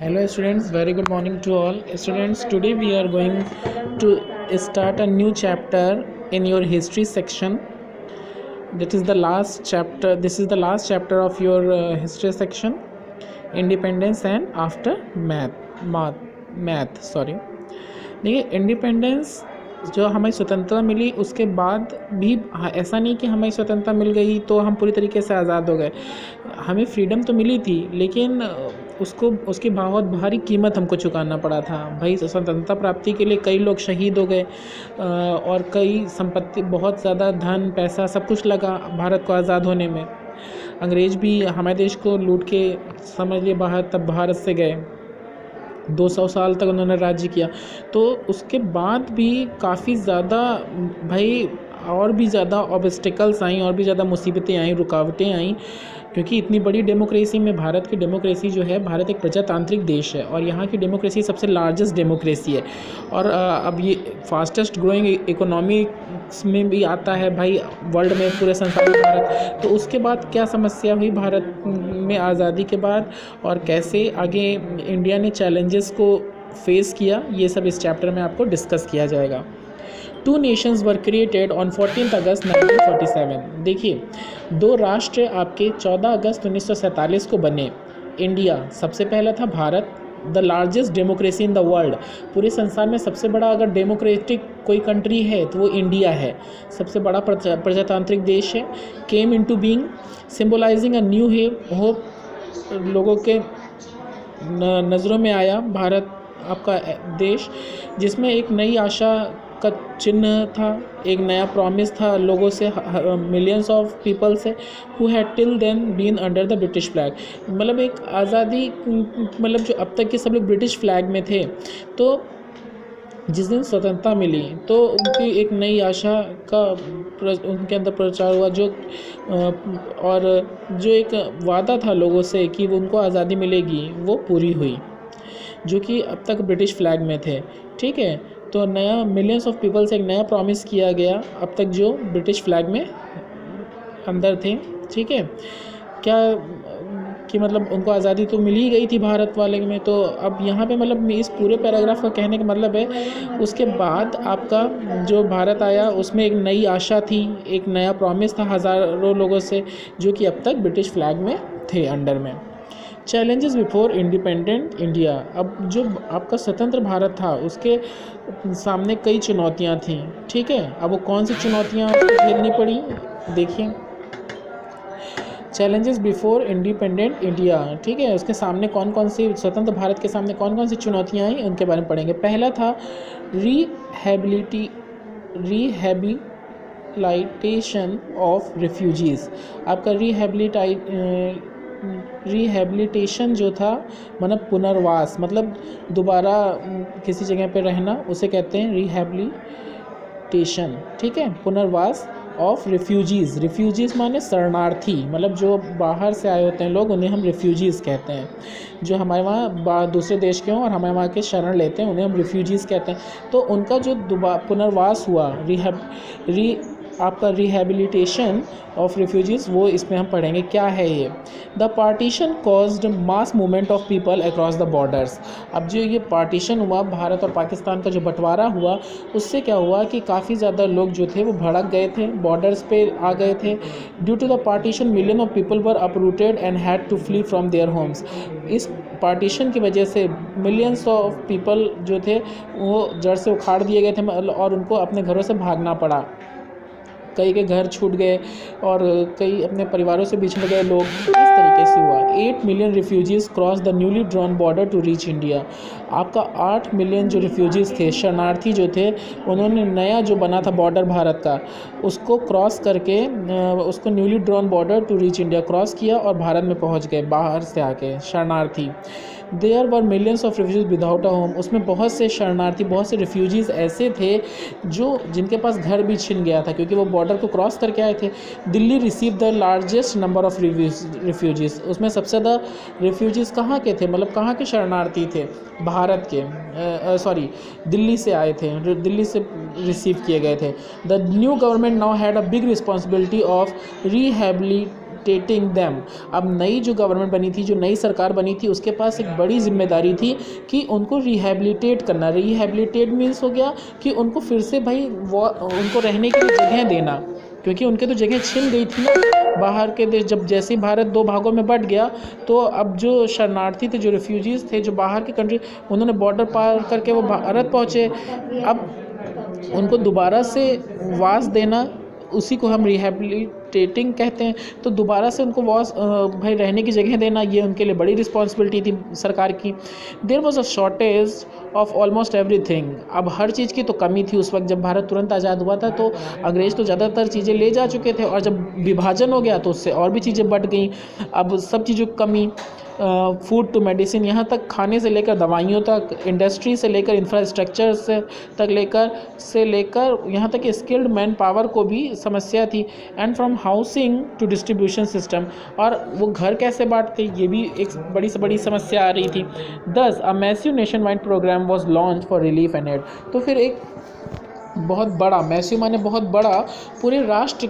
Hello students, very good morning to all. Students, today we are going to start a new chapter in your history section. That is the last chapter. This is the last chapter of your history section, independence and math. Sorry. देखिए, independence जो हमें स्वतंत्रता मिली उसके बाद भी ऐसा नहीं कि हमें स्वतंत्रता मिल गई तो हम पूरी तरीके से आज़ाद हो गए। हमें फ्रीडम तो मिली थी, लेकिन उसकी बहुत भारी कीमत हमको चुकाना पड़ा था। भाई, स्वतंत्रता प्राप्ति के लिए कई लोग शहीद हो गए और कई संपत्ति, बहुत ज़्यादा धन पैसा सब कुछ लगा भारत को आज़ाद होने में। अंग्रेज़ भी हमारे देश को लूट के समझ लिए बाहर, तब भारत से गए। 200 साल तक उन्होंने राज्य किया। तो उसके बाद भी काफ़ी ज़्यादा भाई और भी ज़्यादा ऑब्स्टिकल्स आई, और भी ज़्यादा मुसीबतें आई, रुकावटें आई, क्योंकि इतनी बड़ी डेमोक्रेसी में भारत की डेमोक्रेसी जो है, भारत एक प्रजातांत्रिक देश है और यहाँ की डेमोक्रेसी सबसे लार्जेस्ट डेमोक्रेसी है। और अब ये फास्टेस्ट ग्रोइंग इकोनॉमिक्स में भी आता है भाई, वर्ल्ड में, पूरे संसार में भारत। तो उसके बाद क्या समस्या हुई भारत में आज़ादी के बाद, और कैसे आगे इंडिया ने चैलेंजेस को फेस किया, ये सब इस चैप्टर में आपको डिस्कस किया जाएगा। 2 nations were created on 14 अगस्त 1947। देखिए, 2 राष्ट्र आपके 14 अगस्त 1947 को बने। इंडिया सबसे पहला था, Bharat the largest democracy in the world. पूरे संसार में सबसे बड़ा अगर डेमोक्रेटिक कोई कंट्री है तो वो इंडिया है, सबसे बड़ा प्रजातांत्रिक देश है। Came into being symbolising a new hope. लोगों के नज़रों में आया भारत, आपका देश, जिसमें एक नई आशा का चिन्ह था, एक नया प्रॉमिस था लोगों से, मिलियंस ऑफ पीपल से, who had till then been under the British flag. मतलब एक आज़ादी, मतलब जो अब तक के सब लोग ब्रिटिश फ्लैग में थे, तो जिस दिन स्वतंत्रता मिली तो उनकी एक नई आशा का उनके अंदर प्रचार हुआ, जो और जो एक वादा था लोगों से कि उनको आज़ादी मिलेगी, वो पूरी हुई, जो कि अब तक ब्रिटिश फ्लैग में थे। ठीक है, तो नया मिलियंस ऑफ पीपल से एक नया प्रॉमिस किया गया, अब तक जो ब्रिटिश फ्लैग में अंदर थे। ठीक है, क्या कि मतलब उनको आज़ादी तो मिल ही गई थी भारत वाले में। तो अब यहाँ पे मतलब इस पूरे पैराग्राफ का कहने का मतलब है, उसके बाद आपका जो भारत आया उसमें एक नई आशा थी, एक नया प्रॉमिस था हज़ारों लोगों से, जो कि अब तक ब्रिटिश फ्लैग में थे अंडर में। Challenges before independent India. अब जो आपका स्वतंत्र भारत था उसके सामने कई चुनौतियां थीं। ठीक है, अब वो कौन सी चुनौतियां झेलनी पड़ी, देखिए। चैलेंजेस बिफोर इंडिपेंडेंट इंडिया, ठीक है, उसके सामने कौन कौन सी, स्वतंत्र भारत के सामने कौन कौन सी चुनौतियां आई, उनके बारे में पढ़ेंगे। पहला था रिहेबिलिटेशन ऑफ रिफ्यूजीज़। आपका रिहेबिलिटेशन जो था, मतलब पुनर्वास, मतलब दोबारा किसी जगह पे रहना, उसे कहते हैं रिहेबिलिटेशन। ठीक है, पुनर्वास ऑफ रिफ्यूजीज़ माने शरणार्थी, मतलब जो बाहर से आए होते हैं लोग, उन्हें हम रिफ्यूजीज़ कहते हैं। जो हमारे वहाँ दूसरे देश के हों और हमारे वहाँ के शरण लेते हैं, उन्हें हम रिफ्यूजीज़ कहते हैं। तो उनका जो पुनर्वास हुआ, आपका रिहेबिलिटेशन ऑफ रिफ्यूजीज़, वो इसमें हम पढ़ेंगे। क्या है ये? The partition caused mass movement of people across the borders. अब जो ये पार्टीशन हुआ, भारत और पाकिस्तान का जो बंटवारा हुआ, उससे क्या हुआ कि काफ़ी ज़्यादा लोग जो थे वो भड़क गए थे, बॉर्डर्स पे आ गए थे। Due to the partition million of people were uprooted and had to flee from their homes. इस पार्टीशन की वजह से मिलियंस ऑफ पीपल जो थे वो जड़ से उखाड़ दिए गए थे और उनको अपने घरों से भागना पड़ा। कई के घर छूट गए और कई अपने परिवारों से बिछड़ गए लोग। इस तरीके से हुआ। 8 million refugees cross the newly drawn border to reach India. आपका 8 मिलियन जो रिफ्यूजीज़ थे, शरणार्थी जो थे, उन्होंने नया जो बना था बॉर्डर भारत का, उसको क्रॉस करके, उसको newly drawn border to reach India cross किया और भारत में पहुंच गए बाहर से आके शरणार्थी। There were millions of refugees without a home. उसमें बहुत से शरणार्थी, बहुत से रिफ्यूजीज़ ऐसे थे जिनके पास घर भी छिन गया था, क्योंकि वो बॉर्डर को क्रॉस करके आए थे। Delhi receive the largest number of refugees. उसमें सबसे ज़्यादा रिफ्यूजीज़ कहाँ के थे, मतलब कहाँ के शरणार्थी थे? भारत के, दिल्ली से आए थे, दिल्ली से रिसीव किए गए थे। The new government now had a big responsibility of rehabilitating them. अब नई जो गवर्नमेंट बनी थी, जो नई सरकार बनी थी, उसके पास एक बड़ी जिम्मेदारी थी कि उनको रिहेबिलिटेट करना। रिहेबिलिटेट मीन्स हो गया कि उनको फिर से भाई उनको रहने की जगह देना, क्योंकि उनके तो जगह छिन गई थी ना बाहर के देश। जब जैसे ही भारत 2 भागों में बट गया तो अब जो शरणार्थी थे, जो रिफ्यूजीज़ थे, जो बाहर के कंट्री, उन्होंने बॉर्डर पार करके वो भारत पहुँचे। अब उनको दोबारा से वास देना, उसी को हम रिहेबिलिटेटिंग कहते हैं। तो दोबारा से उनको भाई रहने की जगह देना, ये उनके लिए बड़ी रिस्पॉन्सिबिलिटी थी सरकार की। There was a shortage of almost everything. अब हर चीज़ की तो कमी थी उस वक्त। जब भारत तुरंत आज़ाद हुआ था तो अंग्रेज़ तो ज़्यादातर चीज़ें ले जा चुके थे, और जब विभाजन हो गया तो उससे और भी चीज़ें बढ़ गई। अब सब चीज़ों की कमी, फूड टू मेडिसिन, यहाँ तक खाने से लेकर दवाइयों तक, इंडस्ट्री से लेकर इंफ्रास्ट्रक्चर से लेकर यहाँ तक कि स्किल्ड मैन पावर को भी समस्या थी। And from housing to distribution system, और वो घर कैसे बांटते, ये भी एक बड़ी से बड़ी समस्या आ रही थी। 10 a massive nationwide programme was launch for relief and aid. तो फिर एक बहुत बड़ा, मैसिव माने बहुत बड़ा, पूरे राष्ट्र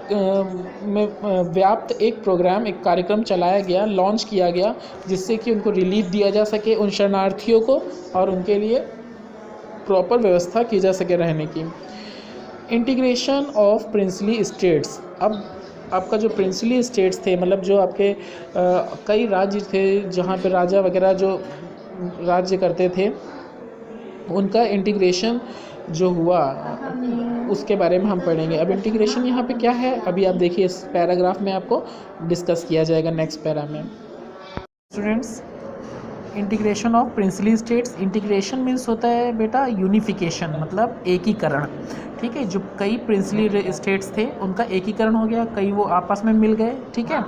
में व्याप्त एक प्रोग्राम, एक कार्यक्रम चलाया गया, लॉन्च किया गया, जिससे कि उनको रिलीफ दिया जा सके उन शरणार्थियों को, और उनके लिए प्रॉपर व्यवस्था की जा सके रहने की। Integration of princely states. अब आपका जो प्रिंसली स्टेट्स थे, मतलब जो आपके कई राज्य थे जहाँ पे राजा वगैरह जो राज्य करते थे, उनका इंटीग्रेशन जो हुआ उसके बारे में हम पढ़ेंगे। अब इंटीग्रेशन यहाँ पे क्या है, अभी आप देखिए इस पैराग्राफ में आपको डिस्कस किया जाएगा नेक्स्ट पैरा में। Students, integration of princely states. Integration means होता है बेटा यूनिफिकेशन, मतलब एकीकरण। ठीक है, जो कई प्रिंसली स्टेट्स थे उनका एकीकरण हो गया, कई वो आपस में मिल गए। ठीक है,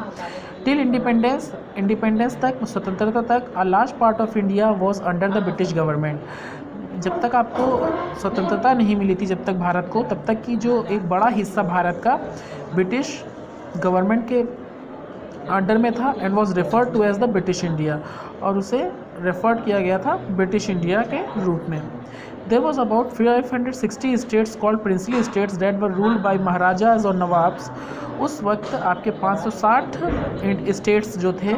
टिल इंडिपेंडेंस तक, स्वतंत्रता तक, a large part of India was under the British government. जब तक आपको स्वतंत्रता नहीं मिली थी, जब तक भारत को, तब तक की जो एक बड़ा हिस्सा भारत का ब्रिटिश गवर्नमेंट के अंडर में था, and was referred to as the British India, और उसे रेफर्ड किया गया था ब्रिटिश इंडिया के रूप में। There was about 560 states called princely states that were ruled by maharajas और नवाब्स। उस वक्त आपके 560 स्टेट्स जो थे,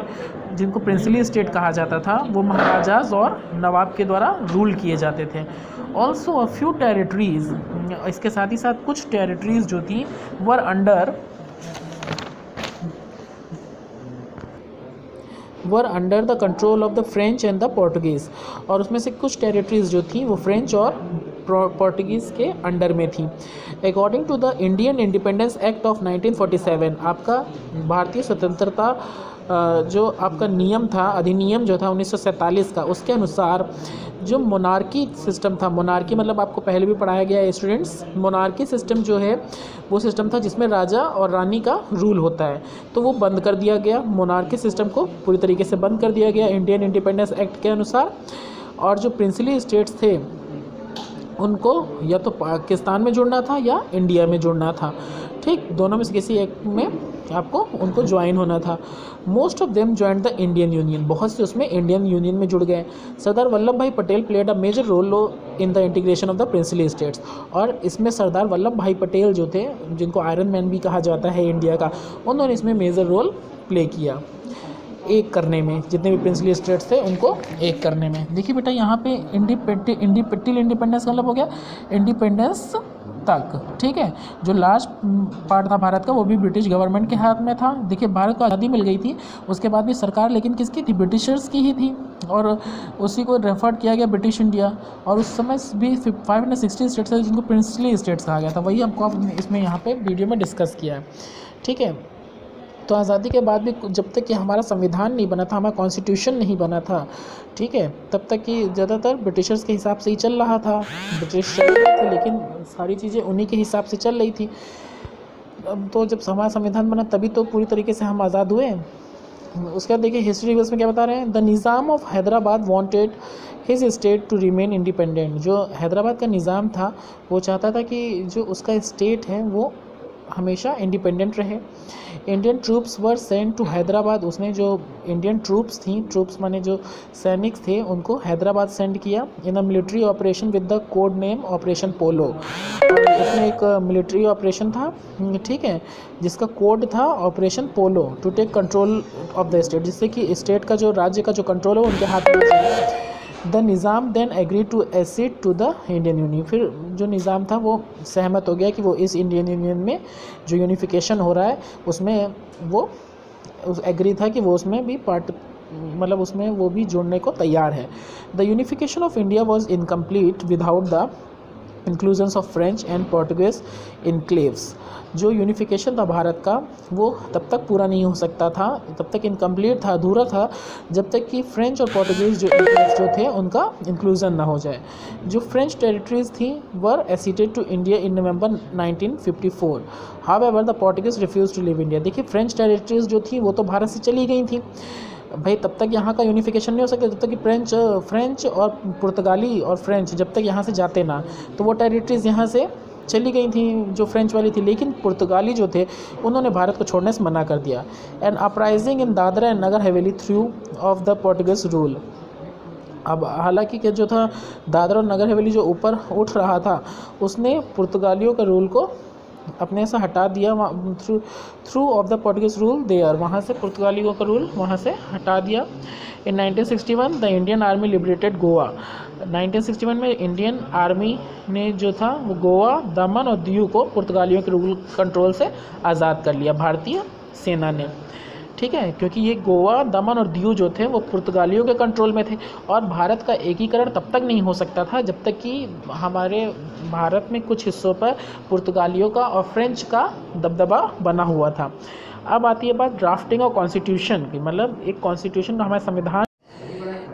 जिनको प्रिंसली स्टेट कहा जाता था, वो महाराजाज और नवाब के द्वारा रूल किए जाते थे। ऑल्सो अ फ्यू टेरिटरीज, इसके साथ ही साथ कुछ टेरिटरीज जो थी वर under the control of the French and the Portuguese, और उसमें से कुछ टेरिटरीज जो थी वो फ्रेंच और पोर्टुगीज़ के अंडर में थी। According to the Indian independence act of 1947, आपका भारतीय स्वतंत्रता जो आपका नियम था, अधिनियम जो था 1947 का, उसके अनुसार जो मोनार्की सिस्टम था, मोनार्की मतलब आपको पहले भी पढ़ाया गया है स्टूडेंट्स, मोनार्की सिस्टम जो है वो सिस्टम था जिसमें राजा और रानी का रूल होता है, तो वो बंद कर दिया गया। मोनार्की सिस्टम को पूरी तरीके से बंद कर दिया गया इंडियन इंडिपेंडेंस एक्ट के अनुसार। और जो प्रिंसली स्टेट्स थे उनको या तो पाकिस्तान में जुड़ना था या इंडिया में जुड़ना था। ठीक, दोनों में से किसी एक में आपको उनको ज्वाइन होना था। Most of them join the Indian union, बहुत से उसमें इंडियन यूनियन में जुड़ गए। Sardar Vallabh Bhai Patel played a major role in the integration of the princely states, और इसमें सरदार वल्लभ भाई पटेल जो थे, जिनको आयरन मैन भी कहा जाता है इंडिया का, उन्होंने इसमें मेजर रोल प्ले किया एक करने में, जितने भी प्रिंसली स्टेट्स थे उनको एक करने में। देखिए बेटा, यहाँ पे इंडिपेंडेंस का मतलब हो गया इंडिपेंडेंस तक। ठीक है, जो लास्ट पार्ट था भारत का वो भी ब्रिटिश गवर्नमेंट के हाथ में था। देखिए, भारत को आज़ादी मिल गई थी, उसके बाद भी सरकार लेकिन किसकी थी, ब्रिटिशर्स की ही थी, और उसी को रेफर किया गया ब्रिटिश इंडिया। और उस समय भी 560 स्टेट्स थे जिनको प्रिंसली स्टेट्स कहा गया था, वही हमको इसमें यहाँ पे वीडियो में डिस्कस किया है। ठीक है, तो आज़ादी के बाद भी जब तक कि हमारा संविधान नहीं बना था, हमारा कॉन्स्टिट्यूशन नहीं बना था, ठीक है, तब तक कि ज़्यादातर ब्रिटिशर्स के हिसाब से ही चल रहा था। ब्रिटिश चल रहे थे लेकिन सारी चीज़ें उन्हीं के हिसाब से चल रही थी। अब तो जब हमारा संविधान बना तभी तो पूरी तरीके से हम आज़ाद हुए। उसके बाद देखिए हिस्ट्री रिवर्स में क्या बता रहे हैं। The Nizam of Hyderabad wanted his state to remain independent. जो हैदराबाद का निज़ाम था वो चाहता था कि जो उसका स्टेट है वो हमेशा इंडिपेंडेंट रहे। Indian troops were sent to Hyderabad, उसने जो इंडियन ट्रूप्स थी, ट्रूप्स माने जो सैनिक थे, उनको हैदराबाद सेंड किया in a military operation with the code name operation polo. और उसमें एक मिलिट्री ऑपरेशन था, ठीक है, जिसका कोड था Operation Polo, to take control of the state, जिससे कि स्टेट का जो राज्य का जो कंट्रोल है उनके हाथ में है। The Nizam then agree to accede to the Indian union, फिर जो निज़ाम था वो सहमत हो गया कि वो इस इंडियन यूनियन में जो यूनिफिकेशन हो रहा है उसमें वो एग्री था कि वो उसमें भी पार्ट, मतलब उसमें वो भी जोड़ने को तैयार है। The unification of India was incomplete without the inclusions of French and Portuguese enclaves, जो यूनिफिकेशन था भारत का वो तब तक पूरा नहीं हो सकता था, तब तक इनकम्प्लीट था, अधूरा था, जब तक कि फ्रेंच और पोर्टुगीज जो थे उनका इंक्लूजन ना हो जाए। जो फ्रेंच टेरिटरीज थी were acceded to India in November 1954, however the Portuguese refuse to leave India. देखिए फ्रेंच टेरिटरीज जो थी वो तो भारत से चली गई थी भाई, तब तक यहाँ का यूनिफिकेशन नहीं हो सकता जब तक कि फ्रेंच और पुर्तगाली और फ्रेंच जब तक यहाँ से जाते ना, तो वो टेरिटरीज़ यहाँ से चली गई थी जो फ्रेंच वाली थी, लेकिन पुर्तगाली जो थे उन्होंने भारत को छोड़ने से मना कर दिया। And uprising in Dadra and Nagar Haveli through of the Portuguese rule, अब हालांकि कि जो था दादरा और नगर हवेली जो ऊपर उठ रहा था उसने पुर्तगालियों के रूल को अपने से हटा दिया, threw of the Portuguese rule there, वहाँ से पुर्तगालियों का रूल वहाँ से हटा दिया। In 1961 the Indian army liberated Goa, 1961 में इंडियन आर्मी ने जो था वो गोवा, दमन और दीव को पुर्तगालियों के रूल कंट्रोल से आज़ाद कर लिया भारतीय सेना ने, ठीक है, क्योंकि ये गोवा, दमन और दीव जो थे वो पुर्तगालियों के कंट्रोल में थे और भारत का एकीकरण तब तक नहीं हो सकता था जब तक कि हमारे भारत में कुछ हिस्सों पर पुर्तगालियों का और फ्रेंच का दबदबा बना हुआ था। अब आती है बात ड्राफ्टिंग और कॉन्स्टिट्यूशन की, मतलब एक कॉन्स्टिट्यूशन हमारे संविधान,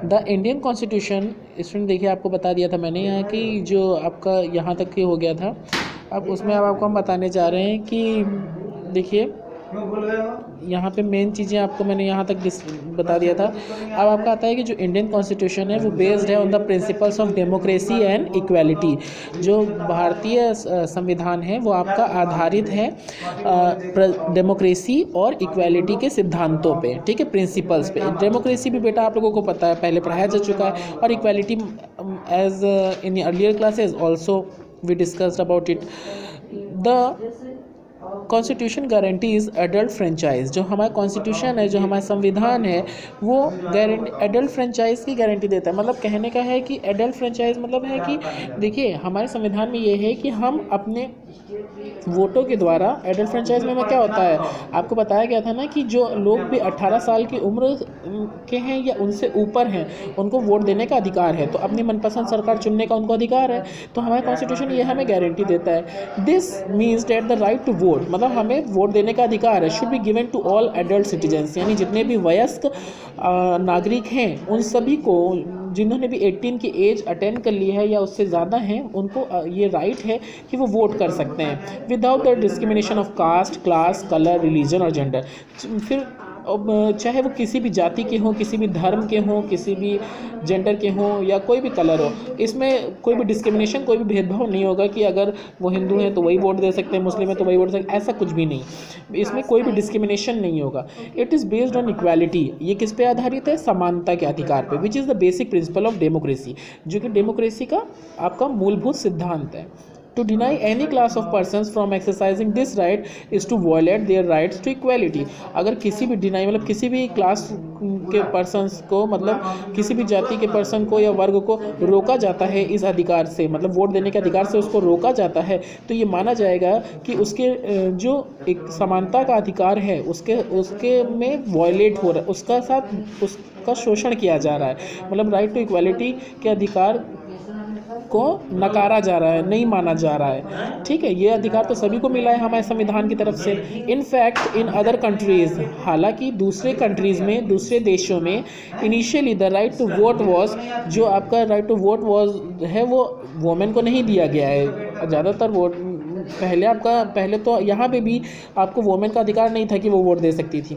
द इंडियन कॉन्स्टिट्यूशन, इसमें देखिए आपको बता दिया था मैंने यहाँ की जो आपका यहाँ तक की हो गया था, अब उसमें अब आपको हम बताने जा रहे हैं कि देखिए यहाँ पे मेन चीज़ें आपको मैंने यहाँ तक बता दिया था। अब आपका आता है कि जो इंडियन कॉन्स्टिट्यूशन है वो बेस्ड है on the principles of democracy and equality, जो भारतीय संविधान है वो आपका आधारित है डेमोक्रेसी और इक्वालिटी के सिद्धांतों पे, ठीक है, प्रिंसिपल्स पे। डेमोक्रेसी भी बेटा आप लोगों को पता है, पहले पढ़ाया जा चुका है, और equality as in earlier classes also we discussed about it. The constitution guarantees adult franchise, जो हमारा कॉन्स्टिट्यूशन है, जो हमारा संविधान है वो एडल्ट फ्रेंचाइज की गारंटी देता है। मतलब कहने का है कि एडल्ट फ्रेंचाइज मतलब है कि देखिए हमारे संविधान में ये है कि हम अपने वोटों के द्वारा, एडल्ट फ्रेंचाइज में क्या होता है आपको बताया गया था ना कि जो लोग भी 18 साल की उम्र के हैं या उनसे ऊपर हैं उनको वोट देने का अधिकार है, तो अपनी मनपसंद सरकार चुनने का उनको अधिकार है। तो हमारा कॉन्स्टिट्यूशन ये हमें गारंटी देता है। This means that the right to vote, मतलब हमें वोट देने का अधिकार है, should be given to all adult citizens, यानी जितने भी वयस्क नागरिक हैं उन सभी को, जिन्होंने भी 18 की एज अटेंड कर ली है या उससे ज़्यादा हैं, उनको ये राइट है कि वो वोट कर सकते हैं without the discrimination of caste, class, colour, religion और जेंडर। फिर चाहे वो किसी भी जाति के हों, किसी भी धर्म के हों, किसी भी जेंडर के हों या कोई भी कलर हो, इसमें कोई भी डिस्क्रिमिनेशन, कोई भी भेदभाव नहीं होगा कि अगर वो हिंदू हैं तो वही वोट दे सकते हैं, मुस्लिम है तो वही वोट दे सकते हैं, ऐसा कुछ भी नहीं, इसमें कोई भी डिस्क्रिमिनेशन नहीं होगा। It is based on equality, ये किस पे आधारित है, समानता के अधिकार पे, which is the basic principle of democracy, जो कि डेमोक्रेसी का आपका मूलभूत सिद्धांत है। To deny any class of persons from exercising this right is to violate their rights to equality। अगर किसी भी डिनाई मतलब किसी भी क्लास के पर्सन्स को, मतलब किसी भी जाति के पर्सन को या वर्ग को रोका जाता है इस अधिकार से, मतलब वोट देने के अधिकार से उसको रोका जाता है, तो ये माना जाएगा कि उसके जो एक समानता का अधिकार है उसके में वायलेट हो रहा है, उसका शोषण किया जा रहा है, मतलब राइट टू इक्वालिटी के अधिकार को नकारा जा रहा है, नहीं माना जा रहा है, ठीक है। ये अधिकार तो सभी को मिला है हमारे संविधान की तरफ से। इनफैक्ट इन अदर कंट्रीज, हालांकि दूसरे कंट्रीज़ में, दूसरे देशों में initially the right to vote was, जो आपका राइट टू वोट वॉज है वो वोमेन को नहीं दिया गया है, ज़्यादातर वोट पहले तो यहाँ पे भी आपको वोमेन का अधिकार नहीं था कि वो वोट दे सकती थी।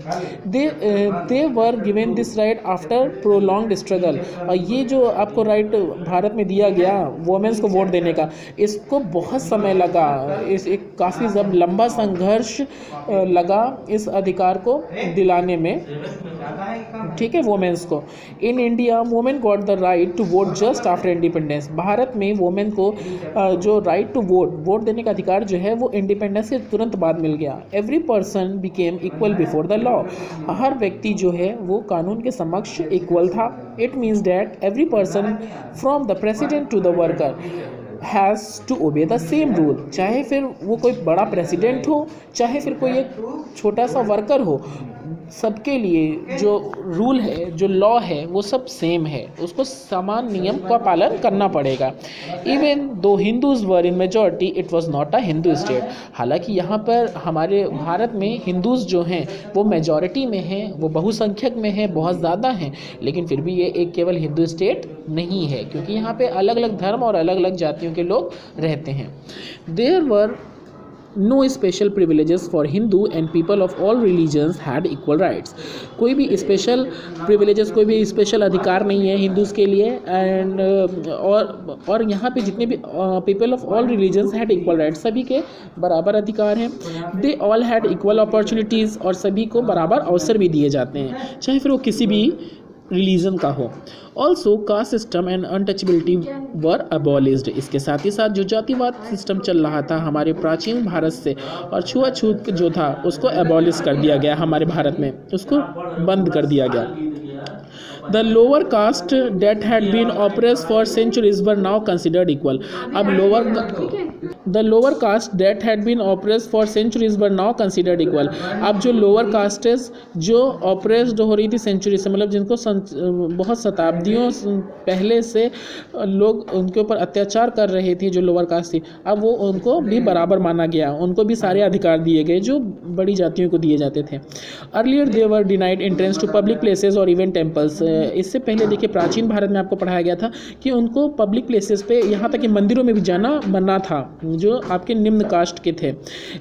They were given this right after prolonged struggle. और ये जो आपको राइट भारत में दिया गया वोमेन्स को वोट देने का, इसको बहुत समय लगा, इस एक काफ़ी जब लंबा संघर्ष लगा इस अधिकार को दिलाने में, ठीक है, वोमेन्स को। In India women got the right to vote just after independence. भारत में वोमेन को जो राइट टू वोट देने का अधिकार जो है वो इंडिपेंडेंस से तुरंत बाद मिल गया। Every person became equal before the law. हर व्यक्ति जो है वो कानून के समक्ष इक्वल था। It means that every person from the president to the worker has to obey the same rule. चाहे फिर वो कोई बड़ा प्रेसिडेंट हो, चाहे फिर कोई एक छोटा सा वर्कर हो, सबके लिए जो रूल है, जो लॉ है, वो सब सेम है, उसको समान नियम का पालन करना पड़ेगा। Even though Hindus were in majority it was not a Hindu state. हालांकि यहाँ पर हमारे भारत में हिंदूज़ जो हैं वो मेजॉरिटी में हैं, वो बहुसंख्यक में हैं, बहुत ज़्यादा हैं, लेकिन फिर भी ये एक केवल हिंदू स्टेट नहीं है, क्योंकि यहाँ पे अलग अलग धर्म और अलग अलग जातियों के लोग रहते हैं। There were no special privileges for Hindu and people of all religions had equal rights. कोई भी स्पेशल प्रिविलेजेस, कोई भी स्पेशल अधिकार नहीं है हिंदूज़ के लिए। एंड और यहाँ पे जितने भी people of all religions had equal rights, सभी के बराबर अधिकार हैं। They all had equal opportunities, और सभी को बराबर अवसर भी दिए जाते हैं, चाहे फिर वो किसी भी रिलीजन का हो। Also caste system and untouchability were abolished. इसके साथ ही साथ जो जातिवाद सिस्टम चल रहा था हमारे प्राचीन भारत से, और छुआछूत जो था उसको अबॉलिश कर दिया गया हमारे भारत में, उसको बंद कर दिया गया। The lower caste that had been oppressed for centuries were now considered equal. अब the lower caste that had been oppressed for centuries were now considered equal. अब जो lower castes जो oppressed हो रही थी सेंचुरी से, मतलब जिनको बहुत शताब्दियों पहले से लोग उनके ऊपर अत्याचार कर रहे थे, जो लोअर कास्ट थी, अब वो उनको भी बराबर माना गया, उनको भी सारे अधिकार दिए गए जो बड़ी जातियों को दिए जाते थे। Earlier they were denied entrance to public places और इवन टेम्पल्स। इससे पहले देखिए प्राचीन भारत में आपको पढ़ाया गया था कि उनको पब्लिक प्लेसेस पे, यहाँ तक कि मंदिरों में भी जाना मना था जो आपके निम्न कास्ट के थे।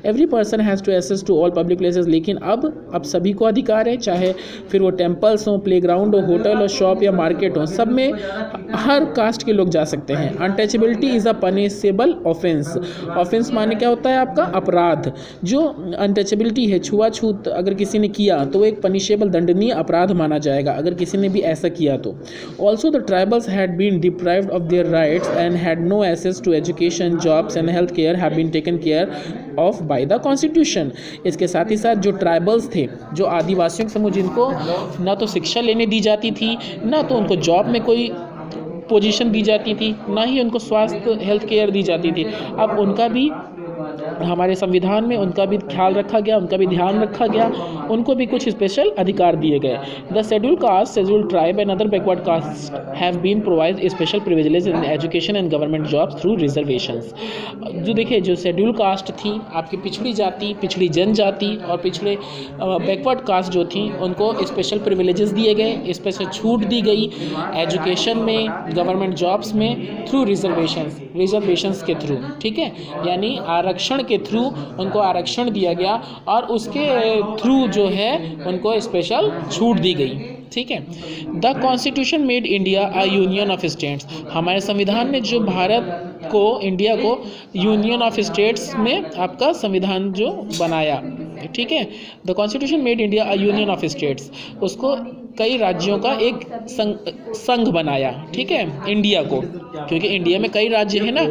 Every person has to access to all public places. लेकिन अब सभी को अधिकार है, चाहे फिर वो टेम्पल्स हों, प्लेग्राउंड हो, होटल हो, शॉप या मार्केट हो, सब में हर कास्ट के लोग जा सकते हैं। Untouchability is a punishable offence. Offence माने क्या होता है आपका अपराध। जो अनटचेबिलिटी है, छुआछूत अगर किसी ने किया तो वो एक पनिशेबल दंडनीय अपराध माना जाएगा अगर किसी ने भी ऐसा किया तो। Also the tribals had been deprived of their rights and had no access to education, jobs and health care have been taken care of by the constitution. इसके साथ ही साथ जो ट्राइबल्स थे, जो आदिवासियों के समूह, जिनको ना तो शिक्षा लेने दी जाती थी, ना तो उनको जॉब में कोई पोजीशन दी जाती थी, ना ही उनको स्वास्थ्य हेल्थ केयर दी जाती थी, अब उनका भी हमारे संविधान में उनका भी ख्याल रखा गया, उनका भी ध्यान रखा गया, उनको भी कुछ स्पेशल अधिकार दिए गए। The schedule caste, schedule tribe and other backward caste have been provide special privilege in education and government jobs through reservations. जो देखिए, जो शेड्यूल कास्ट थी, आपकी पिछड़ी जाति, पिछड़ी जनजाति और पिछड़े बैकवर्ड कास्ट जो थी, उनको स्पेशल प्रिविलेजेस दिए गए, स्पेशल छूट दी गई एजुकेशन में, गवर्नमेंट जॉब्स में, थ्रू रिजर्वेशंस के थ्रू, ठीक है, यानी आरक्षण के थ्रू उनको आरक्षण दिया गया और उसके थ्रू जो है उनको स्पेशल छूट दी गई, ठीक है। The constitution made India a union of states. हमारे संविधान ने जो भारत को, इंडिया को यूनियन ऑफ स्टेट्स में आपका संविधान जो बनाया, ठीक है, the constitution made India a union of states, उसको कई राज्यों का एक संघ बनाया, ठीक है, इंडिया को, क्योंकि इंडिया में कई राज्य हैं ना।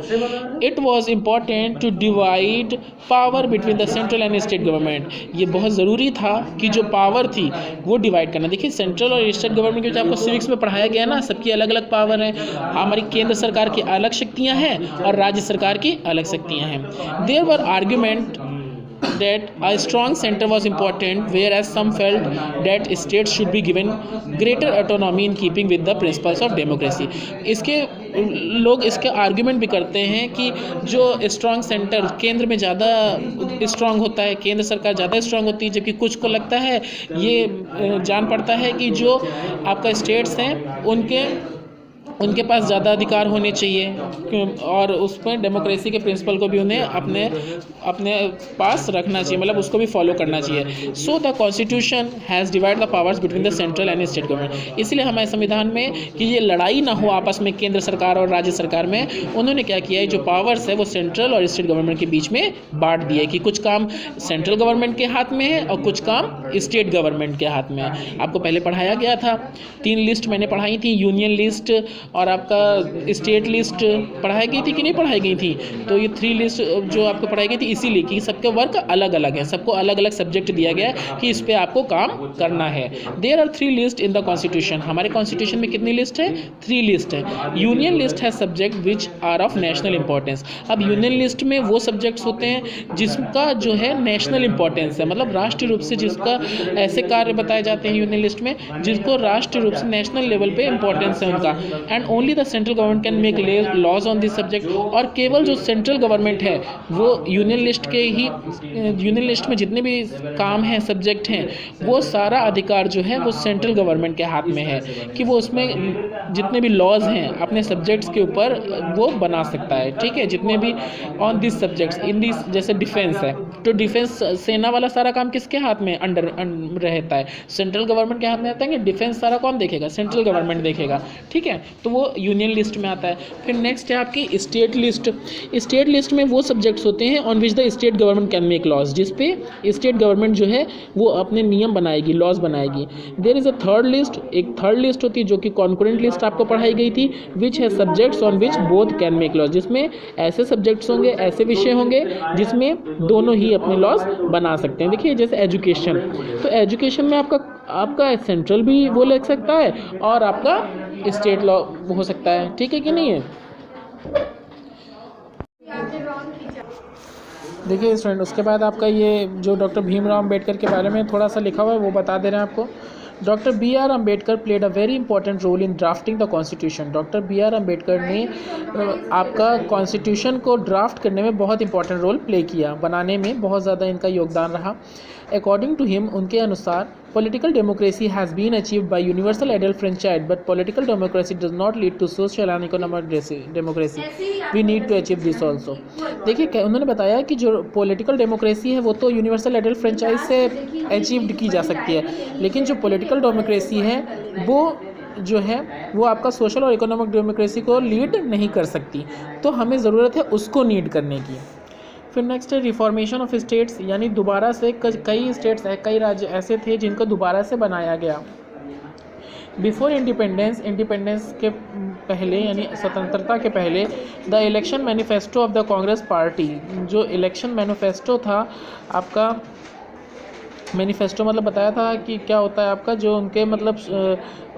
It was important to divide power between the central and state government. ये बहुत ज़रूरी था कि जो पावर थी वो डिवाइड करना। देखिए, सेंट्रल और स्टेट गवर्नमेंट के, आपको सिविक्स में पढ़ाया गया ना, सबकी अलग अलग पावर है। हमारी केंद्र सरकार की अलग शक्तियाँ हैं और राज्य सरकार की अलग शक्तियाँ हैं। There were argument that a strong center was important, whereas some felt that states should be given greater autonomy in keeping with the principles of democracy. इसके लोग इसके आर्ग्यूमेंट भी करते हैं कि जो स्ट्रॉन्ग सेंटर केंद्र में ज़्यादा स्ट्रॉन्ग होता है, केंद्र सरकार ज़्यादा स्ट्रॉन्ग होती है, जबकि कुछ को लगता है, ये जान पड़ता है कि जो आपका स्टेट्स हैं उनके उनके पास ज़्यादा अधिकार होने चाहिए और उस पर डेमोक्रेसी के प्रिंसिपल को भी उन्हें अपने अपने पास रखना चाहिए, मतलब उसको भी फॉलो करना चाहिए। So the constitution has divide the powers between the central and state government. इसलिए हमारे संविधान में कि ये लड़ाई ना हो आपस में केंद्र सरकार और राज्य सरकार में, उन्होंने क्या किया है, जो पावर्स है वो सेंट्रल और स्टेट गवर्नमेंट के बीच में बांट दिया है कि कुछ काम सेंट्रल गवर्नमेंट के हाथ में है और कुछ काम स्टेट गवर्नमेंट के हाथ में है। आपको पहले पढ़ाया गया था, 3 लिस्ट मैंने पढ़ाई थी, यूनियन लिस्ट और आपका स्टेट लिस्ट पढ़ाई गई थी कि नहीं पढ़ाई गई थी। तो ये 3 लिस्ट जो आपको पढ़ाई गई थी इसीलिए कि सबके वर्क अलग अलग है, सबको अलग अलग सब्जेक्ट दिया गया है कि इस पर आपको काम करना है। There are 3 list in the constitution. हमारे कॉन्स्टिट्यूशन में कितनी लिस्ट है? 3 लिस्ट है। यूनियन लिस्ट है subject which are of national importance. अब यूनियन लिस्ट में वो सब्जेक्ट्स होते हैं जिसका जो है नेशनल इंपॉर्टेंस है, मतलब राष्ट्रीय रूप से जिसका ऐसे कार्य बताए जाते हैं यूनियन लिस्ट में जिसको राष्ट्रीय रूप से नेशनल लेवल पे इंपॉर्टेंस है उनका। And only the central government can make laws on this subject. और केवल जो सेंट्रल गवर्नमेंट है वो यूनियन लिस्ट के ही, यूनियन लिस्ट में जितने भी काम हैं सब्जेक्ट हैं वो सारा अधिकार जो है वो सेंट्रल गवर्नमेंट के हाथ में है कि वो उसमें जितने भी लॉज हैं अपने सब्जेक्ट्स के ऊपर वो बना सकता है। ठीक है, जितने भी on this subjects in this, जैसे डिफेंस है तो डिफेंस सेना वाला सारा काम किसके हाथ में अंडर रहता है? सेंट्रल गवर्नमेंट के हाथ में रहता है कि डिफेंस सारा कौन देखेगा? सेंट्रल गवर्नमेंट देखेगा। ठीक है, तो वो यूनियन लिस्ट में आता है। फिर नेक्स्ट है आपकी स्टेट लिस्ट। स्टेट लिस्ट में वो सब्जेक्ट्स होते हैं on which the state government can make laws, जिस पे स्टेट गवर्नमेंट जो है वो अपने नियम बनाएगी, लॉज बनाएगी। There is a third list, एक थर्ड लिस्ट होती है जो कि कॉन्करेंट लिस्ट आपको पढ़ाई गई थी, विच है subjects on which both can make laws, जिसमें ऐसे सब्जेक्ट्स होंगे, ऐसे विषय होंगे जिसमें दोनों ही अपने लॉज बना सकते हैं। देखिए जैसे एजुकेशन, तो एजुकेशन में आपका सेंट्रल भी वो लग सकता है और आपका स्टेट लॉ हो सकता है। ठीक है कि नहीं है? देखिए स्टूडेंट, उसके बाद आपका ये जो डॉक्टर भीमराव अंबेडकर के बारे में थोड़ा सा लिखा हुआ है वो बता दे रहे हैं आपको। Doctor B R Ambedkar played a very important role in drafting the constitution. Doctor B R Ambedkar ने आपका कॉन्स्टिट्यूशन को ड्राफ्ट करने में बहुत इंपॉर्टेंट रोल प्ले किया, बनाने में बहुत ज़्यादा इनका योगदान रहा। अकॉर्डिंग टू हिम, उनके अनुसार, political democracy has been achieved by universal adult franchise, but political democracy does not lead to social and economic democracy. We need to achieve this also. देखिए उन्होंने बताया कि जो पॉलिटिकल डेमोक्रेसी है वो तो यूनिवर्सल एडल्ट फ्रेंचाइज से achieved की जा सकती है, लेकिन जो पॉलिटिकल डेमोक्रेसी है वो जो है वो आपका सोशल और इकोनॉमिक डेमोक्रेसी को लीड नहीं कर सकती, तो हमें ज़रूरत है उसको लीड करने की। फिर नेक्स्ट है रिफॉर्मेशन ऑफ स्टेट्स, यानी दोबारा से कई स्टेट्स है, कई राज्य ऐसे थे जिनको दोबारा से बनाया गया। बिफोर इंडिपेंडेंस के पहले यानी स्वतंत्रता के पहले, the election manifesto of the Congress party, जो इलेक्शन मैनिफेस्टो था आपका, मैनिफेस्टो मतलब बताया था कि क्या होता है आपका, जो उनके मतलब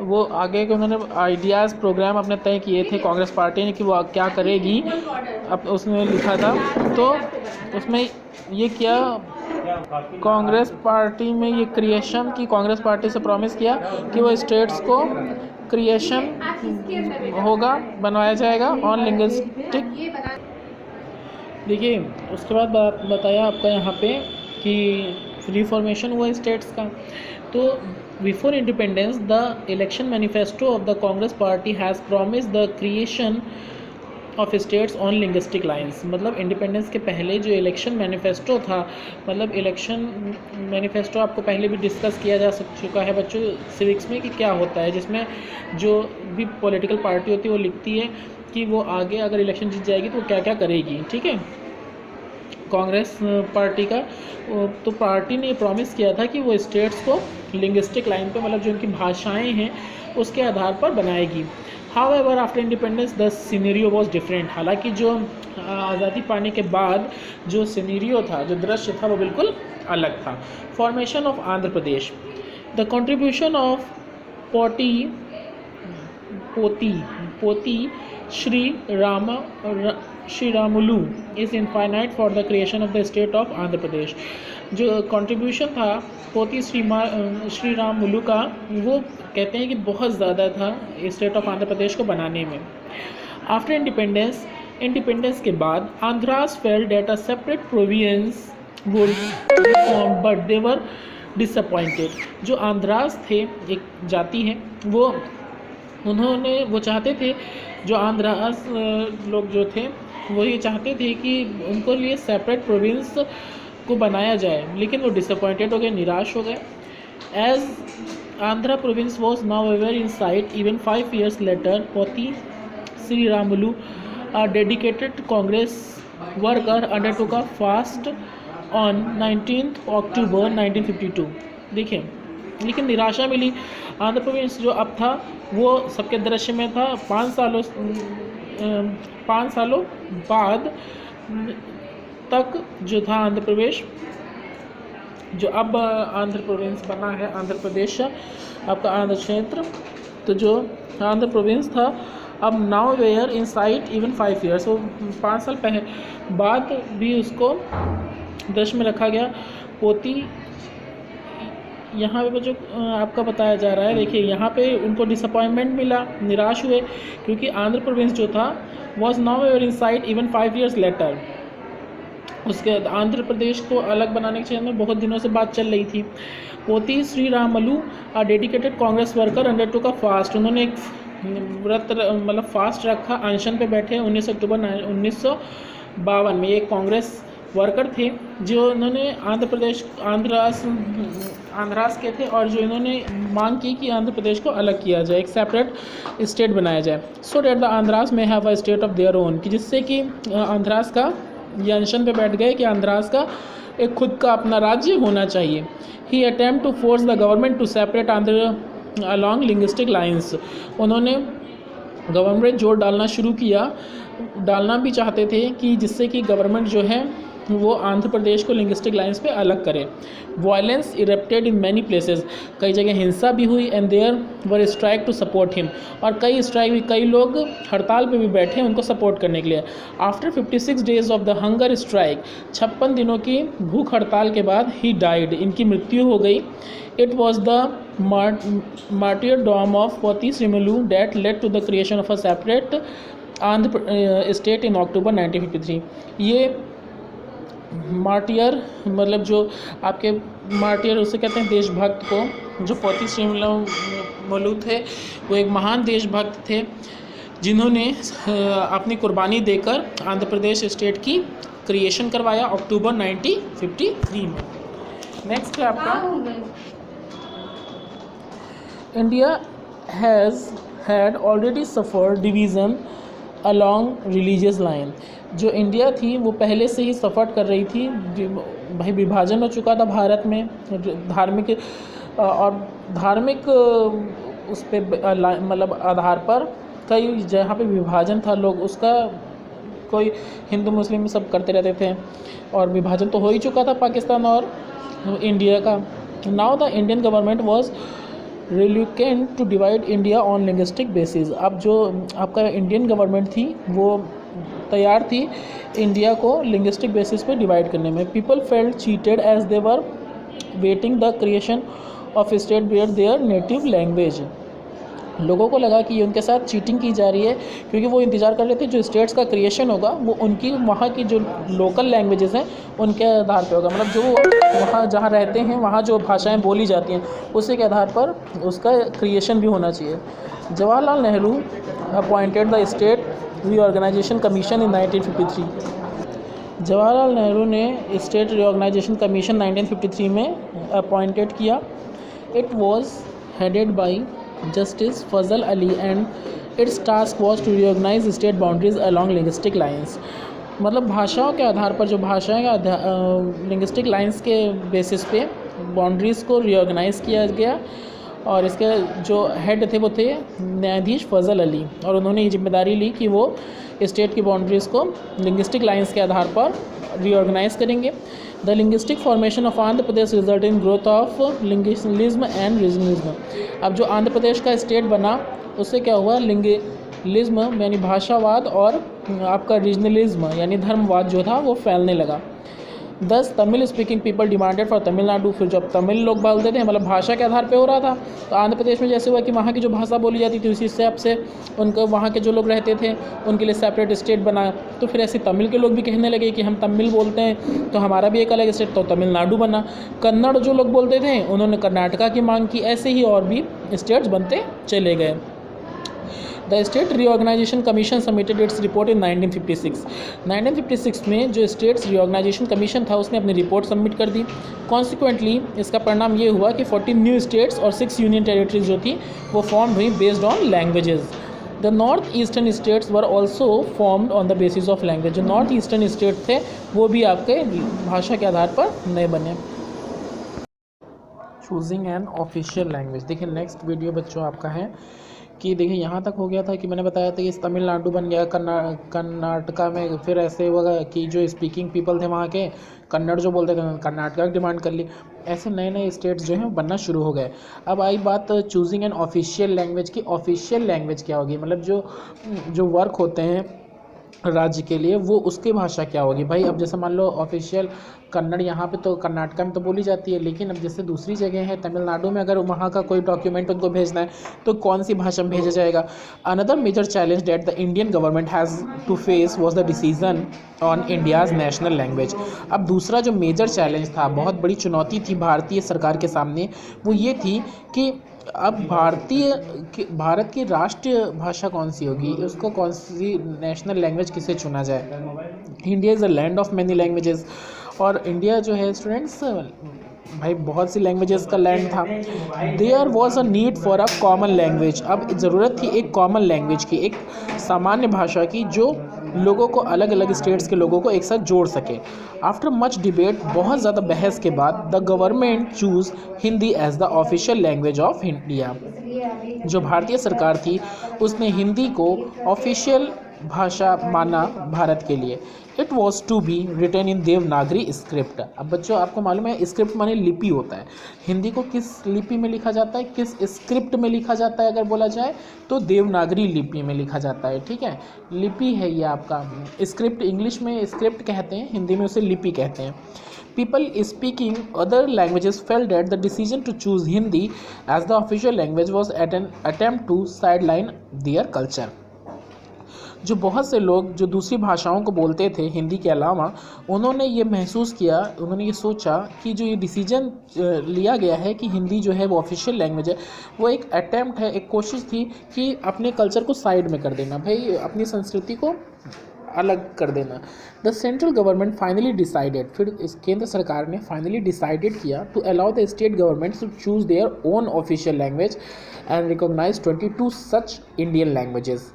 वो आगे के उन्होंने आइडियाज़ प्रोग्राम अपने तय किए थे कांग्रेस पार्टी ने कि वो क्या करेगी, अब उसमें लिखा था। तो उसमें ये किया कांग्रेस पार्टी में ये क्रिएशन की, कांग्रेस पार्टी से प्रॉमिस किया कि वो स्टेट्स को क्रिएशन होगा, बनवाया जाएगा ऑन लिंग्विस्टिक। देखिए उसके बाद बताया आपका यहाँ पे कि रिफॉर्मेशन हुआ स्टेट्स का। तो before independence the election manifesto of the Congress party has promise the creation of states on linguistic lines. मतलब इंडिपेंडेंस के पहले जो इलेक्शन मैनिफेस्टो था, मतलब इलेक्शन मैनिफेस्टो आपको पहले भी डिस्कस किया जा चुका है बच्चों सिविक्स में कि क्या होता है, जिसमें जो भी पॉलिटिकल पार्टी होती है वो लिखती है कि वो आगे अगर इलेक्शन जीत जाएगी तो वो क्या क्या करेगी। ठीक है, कांग्रेस पार्टी का तो पार्टी ने प्रॉमिस किया था कि वो स्टेट्स को लिंग्विस्टिक लाइन पे, मतलब जो उनकी भाषाएं हैं उसके आधार पर बनाएगी। However after independence the scenario was different. हालांकि जो आज़ादी पाने के बाद जो सिनेरियो था, जो दृश्य था वो बिल्कुल अलग था। Formation of Andhra Pradesh, the contribution of Potti Sri Ramulu is infinite for the creation of the state of Andhra Pradesh. जो कंट्रीब्यूशन था पोती श्री रामुलू का, वो कहते हैं कि बहुत ज़्यादा था स्टेट ऑफ आंध्र प्रदेश को बनाने में। आफ्टर इंडिपेंडेंस के बाद Andhras felt at a separate province would form but they were disappointed. जो आंध्रास थे, एक जाति है, वो उन्होंने वो चाहते थे, जो आंध्रास लोग जो थे वो ये चाहते थे कि उनको लिए सेपरेट प्रोविंस को बनाया जाए, लेकिन वो डिसअपॉइंटेड हो गए, निराश हो गए। As Andhra province was nowhere in sight even 5 years later, पोती Sriramulu, a dedicated Congress worker, undertook a fast on 19th October 1952। देखिए, लेकिन निराशा मिली। आंध्र प्रदेश जो अब था वो सबके दृश्य में था। 5 सालों बाद तक जो था आंध्र प्रदेश, जो अब आंध्र प्रोविंस बना है, आंध्र प्रदेश आपका आंध्र क्षेत्र, तो जो आंध्र प्रोविंस था अब nowhere in sight even 5 years, वो 5 साल पहले बाद भी उसको दृश्य में रखा गया। पोती यहाँ पे जो आपका बताया जा रहा है, देखिए यहाँ पे उनको डिसअपॉइंटमेंट मिला, निराश हुए, क्योंकि आंध्र प्रोविंस जो था was nowhere in sight even 5 years later. उसके आंध्र प्रदेश को अलग बनाने के क्षेत्र में बहुत दिनों से बात चल रही थी। Potti Sriramulu, a dedicated Congress worker, undertook a fast, उन्होंने एक व्रत मतलब फास्ट रखा, अनशन पे बैठे। 19 अक्टूबर 1952 में एक कांग्रेस वर्कर थे जो इन्होंने आंध्र प्रदेश आंध्रास के थे, और जो इन्होंने मांग की कि आंध्र प्रदेश को अलग किया जाए, एक सेपरेट स्टेट बनाया जाए, सो डेट द आंध्रास में have a state of their own, कि जिससे कि आंध्रास का ये अनशन पे बैठ गए कि आंध्रास का एक खुद का अपना राज्य होना चाहिए। He attempt to force the government to separate Andhra along linguistic lines, उन्होंने गवर्नमेंट जोर डालना भी चाहते थे कि जिससे कि गवर्नमेंट जो है वो आंध्र प्रदेश को लिंग्विस्टिक लाइन्स पे अलग करे। Violence erupted in many places, कई जगह हिंसा भी हुई, and there were strike to support him, और कई लोग हड़ताल पे भी बैठे उनको सपोर्ट करने के लिए। After 56 days of the hunger strike, 56 दिनों की भूख हड़ताल के बाद ही डाइड, इनकी मृत्यु हो गई। It was the martyrdom of पोती Sriramulu that led to the creation of a separate Andhra state in October 1953। ये मार्टियर मतलब जो आपके मार्टियर उसे कहते हैं देशभक्त को, जो पोती श्रीरामुलु थे वो एक महान देशभक्त थे जिन्होंने अपनी कुर्बानी देकर आंध्र प्रदेश स्टेट की क्रिएशन करवाया अक्टूबर 1953 में। नेक्स्ट है आपका, India has had already suffered division along religious line, जो इंडिया थी वो पहले से ही सफ़र कर रही थी, भाई विभाजन हो चुका था भारत में धार्मिक उस पर मतलब आधार पर कई जहाँ पे विभाजन था, लोग उसका कोई हिंदू मुस्लिम सब करते रहते थे, और विभाजन तो हो ही चुका था पाकिस्तान और इंडिया का। Now the Indian government was reluctant to divide India on linguistic basis, अब जो आपका इंडियन गवर्नमेंट थी वो तैयार थी इंडिया को लिंग्विस्टिक बेसिस पे डिवाइड करने में। People felt cheated as they were waiting the creation of state where their native language, लोगों को लगा कि ये उनके साथ चीटिंग की जा रही है, क्योंकि वो इंतज़ार कर रहे थे जो स्टेट्स का क्रिएशन होगा वो उनकी वहाँ की जो लोकल लैंग्वेजेस हैं उनके आधार पे होगा, मतलब जो वहाँ जहाँ रहते हैं वहाँ जो भाषाएं बोली जाती हैं उसी के आधार पर उसका क्रिएशन भी होना चाहिए। Jawaharlal Nehru appointed the state reorganisation commission in 1953, Jawaharlal Nehru ने स्टेट रीऑर्गेनाइजेशन कमीशन 1953 में अपॉइंटेड किया। It was headed by Justice Fazal Ali and its task was to reorganize state boundaries along linguistic lines, मतलब भाषाओं के आधार पर जो भाषाएं लिंग्विस्टिक लाइंस के बेसिस पे बाउंड्रीज़ को रीऑर्गेनाइज़ किया गया, और इसके जो हेड थे वो थे न्यायाधीश फजल अली, और उन्होंने ये जिम्मेदारी ली कि वो स्टेट की बाउंड्रीज़ को लिंग्विस्टिक लाइंस के आधार पर रीऑर्गेनाइज करेंगे। The linguistic formation of Andhra Pradesh result in growth of linguism and regionalism, अब जो आंध्र प्रदेश का स्टेट बना उससे क्या हुआ, लिंग्विज्म यानी भाषावाद और आपका रीजनलिज्म यानी धर्मवाद जो था वो फैलने लगा। 10 Tamil speaking people demanded for Tamil Nadu, फिर जब तमिल लोग बोलते थे मतलब भाषा के आधार पे हो रहा था, तो आंध्र प्रदेश में जैसे हुआ कि वहाँ की जो भाषा बोली जाती थी उसी हिसाब से उनको वहाँ के जो लोग रहते थे उनके लिए सेपरेट स्टेट बना। तो फिर ऐसे तमिल के लोग भी कहने लगे कि हम तमिल बोलते हैं तो हमारा भी एक अलग स्टेट, तो तमिलनाडु बना। कन्नड़ जो लोग बोलते थे उन्होंने कर्नाटका की मांग की, ऐसे ही और भी स्टेट्स बनते चले गए। The state reorganisation commission submitted its report in 1956। 1956 में जो स्टेट्स रीऑर्गेनाइजेशन कमीशन था उसने अपनी रिपोर्ट सबमिट कर दी। कॉन्सिक्वेंटली इसका परिणाम ये हुआ कि 14 न्यू स्टेट्स और 6 यूनियन टेरिटरीज जो थी वो फॉर्म हुई based on languages. The north eastern states were also formed on the basis of language. जो नॉर्थ ईस्टर्न स्टेट थे वो भी आपके भाषा के आधार पर नए बने। Choosing an official language. देखिए नेक्स्ट वीडियो बच्चों आपका है कि देखिए यहाँ तक हो गया था कि मैंने बताया था कि तमिलनाडु बन गया, कर्नाटका में फिर ऐसे होगा कि जो स्पीकिंग पीपल थे वहाँ के कन्नड़ जो बोलते थे कर्नाटका की डिमांड कर ली। ऐसे नए नए स्टेट्स जो हैं बनना शुरू हो गए। अब आई बात चूजिंग एन ऑफिशियल लैंग्वेज की। ऑफिशियल लैंग्वेज क्या होगी, मतलब जो वर्क होते हैं राज्य के लिए वो उसकी भाषा क्या होगी। भाई अब जैसे मान लो ऑफिशियल कन्नड़ यहाँ पे तो कर्नाटका में तो बोली जाती है, लेकिन अब जैसे दूसरी जगह है तमिलनाडु में अगर वहाँ का कोई डॉक्यूमेंट उनको भेजना है तो कौन सी भाषा में भेजा जाएगा। Another major challenge that the Indian government has to face was the decision on India's national language. अब दूसरा जो मेजर चैलेंज था, बहुत बड़ी चुनौती थी भारतीय सरकार के सामने, वो ये थी कि अब भारत की राष्ट्रीय भाषा कौन सी होगी, उसको कौन सी नेशनल लैंग्वेज किसे चुना जाए। India is a land of many languages, और इंडिया जो है स्टूडेंट्स भाई बहुत सी लैंग्वेजेस का लैंड था। There was a need for a common language. अब ज़रूरत थी एक कॉमन लैंग्वेज की, एक सामान्य भाषा की जो लोगों को, अलग अलग स्टेट्स के लोगों को एक साथ जोड़ सके। आफ्टर मच डिबेट, बहुत ज़्यादा बहस के बाद, the government choose Hindi as the official language of India. जो भारतीय सरकार थी उसने हिंदी को ऑफिशियल भाषा माना भारत के लिए। It was to be written in Devanagari script. अब बच्चों आपको मालूम है स्क्रिप्ट माने लिपि होता है। हिंदी को किस लिपि में लिखा जाता है, किस स्क्रिप्ट में लिखा जाता है, अगर बोला जाए तो देवनागरी लिपि में लिखा जाता है। ठीक है, लिपि है ये आपका। स्क्रिप्ट इंग्लिश में स्क्रिप्ट कहते हैं, हिंदी में उसे लिपि कहते हैं। People speaking other languages felt that the decision to choose Hindi as the official language was an attempt to sideline their culture. जो बहुत से लोग जो दूसरी भाषाओं को बोलते थे हिंदी के अलावा, उन्होंने ये महसूस किया, उन्होंने ये सोचा कि जो ये डिसीजन लिया गया है कि हिंदी जो है वो ऑफिशियल लैंग्वेज है, वो एक अटेम्प्ट है, एक कोशिश थी कि अपने कल्चर को साइड में कर देना, भाई अपनी संस्कृति को अलग कर देना। The central government finally decided, फिर इस केंद्र सरकार ने फाइनली डिसाइडेड किया to allow the state government to choose their own official language and recognise 22 such Indian languages.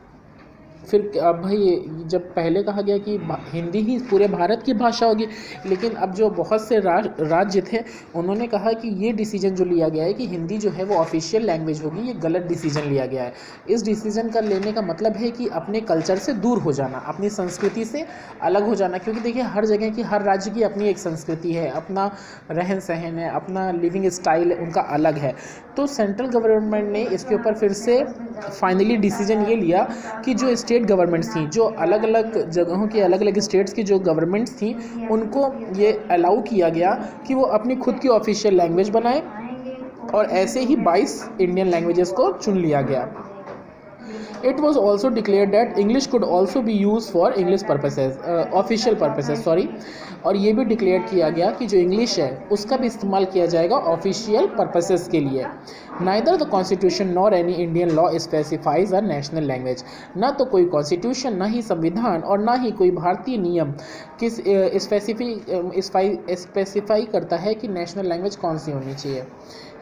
फिर अब भाई जब पहले कहा गया कि हिंदी ही पूरे भारत की भाषा होगी, लेकिन अब जो बहुत से राज्य थे उन्होंने कहा कि ये डिसीजन जो लिया गया है कि हिंदी जो है वो ऑफिशियल लैंग्वेज होगी, ये गलत डिसीजन लिया गया है। इस डिसीजन का लेने का मतलब है कि अपने कल्चर से दूर हो जाना, अपनी संस्कृति से अलग हो जाना, क्योंकि देखिए हर जगह की, हर राज्य की अपनी एक संस्कृति है, अपना रहन सहन है, अपना लिविंग स्टाइल उनका अलग है। तो सेंट्रल गवर्नमेंट ने इसके ऊपर फिर से फाइनली डिसीजन ये लिया कि जो स्टेट गवर्नमेंट्स थी, जो अलग अलग जगहों की, अलग अलग स्टेट्स की जो गवर्नमेंट्स थी, उनको ये अलाउ किया गया कि वो अपनी खुद की ऑफिशियल लैंग्वेज बनाएं, और ऐसे ही 22 इंडियन लैंग्वेजेस को चुन लिया गया। It was also declared that English could also be used for English purposes, official purposes, sorry। और ये भी डिक्लेयर किया गया कि जो इंग्लिश है उसका भी इस्तेमाल किया जाएगा ऑफिशियल पर्पसेस के लिए। Neither the constitution nor any Indian law specifies a national language. ना तो कोई कॉन्स्टिट्यूशन, ना ही संविधान, और ना ही कोई भारतीय नियम किस स्पेसिफाई करता है कि नेशनल लैंग्वेज कौन सी होनी चाहिए।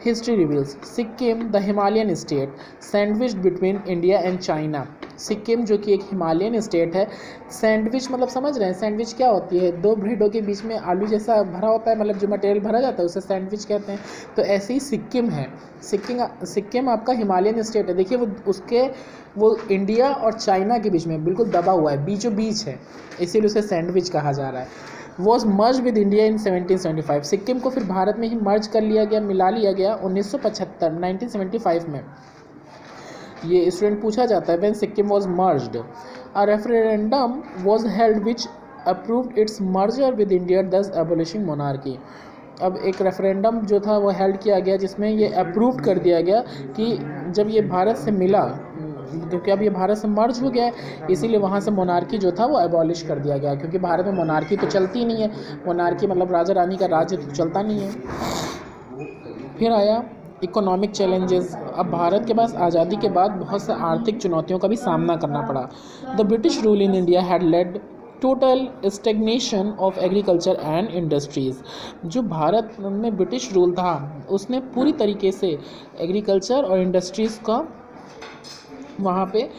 History reveals Sikkim the Himalayan state sandwiched between India and China. Sikkim जो कि एक हिमालयन स्टेट है, सैंडविच मतलब समझ रहे हैं सैंडविच क्या होती है, दो ब्रेडों के बीच में आलू जैसा भरा होता है, मतलब जो मटेरियल भरा जाता है उसे सैंडविच कहते हैं। तो ऐसे ही सिक्किम है, सिक्किम आपका हिमालयन स्टेट है। देखिए वो इंडिया और चाइना के बीच में बिल्कुल दबा हुआ है, बीचों बीच है, इसीलिए उसे सैंडविच कहा जा रहा है। Was merge with India in 1775। Sikkim को फिर भारत में ही मर्ज कर लिया गया, मिला लिया गया 1975 में। ये स्टूडेंट पूछा जाता है when Sikkim was merged. A referendum was held which approved it's merger with India, दस एबोलिशिंग मोनार्की। अब एक रेफरेंडम जो था वो हेल्ड किया गया जिसमें ये अप्रूव कर दिया गया कि जब ये भारत से मिला, क्योंकि अब ये भारत से मर्ज हो गया है, इसीलिए वहाँ से मोनार्की जो था वो एबॉलिश कर दिया गया, क्योंकि भारत में मोनार्की तो चलती नहीं है। मोनार्की मतलब राजा रानी का राज्य तो चलता नहीं है। फिर आया इकोनॉमिक चैलेंजेस, अब भारत के पास आज़ादी के बाद बहुत से आर्थिक चुनौतियों का भी सामना करना पड़ा। The British rule in India had lead total stagnation of agriculture and industries. जो भारत में ब्रिटिश रूल था उसने पूरी तरीके से एग्रीकल्चर और इंडस्ट्रीज़ का वहाँ पे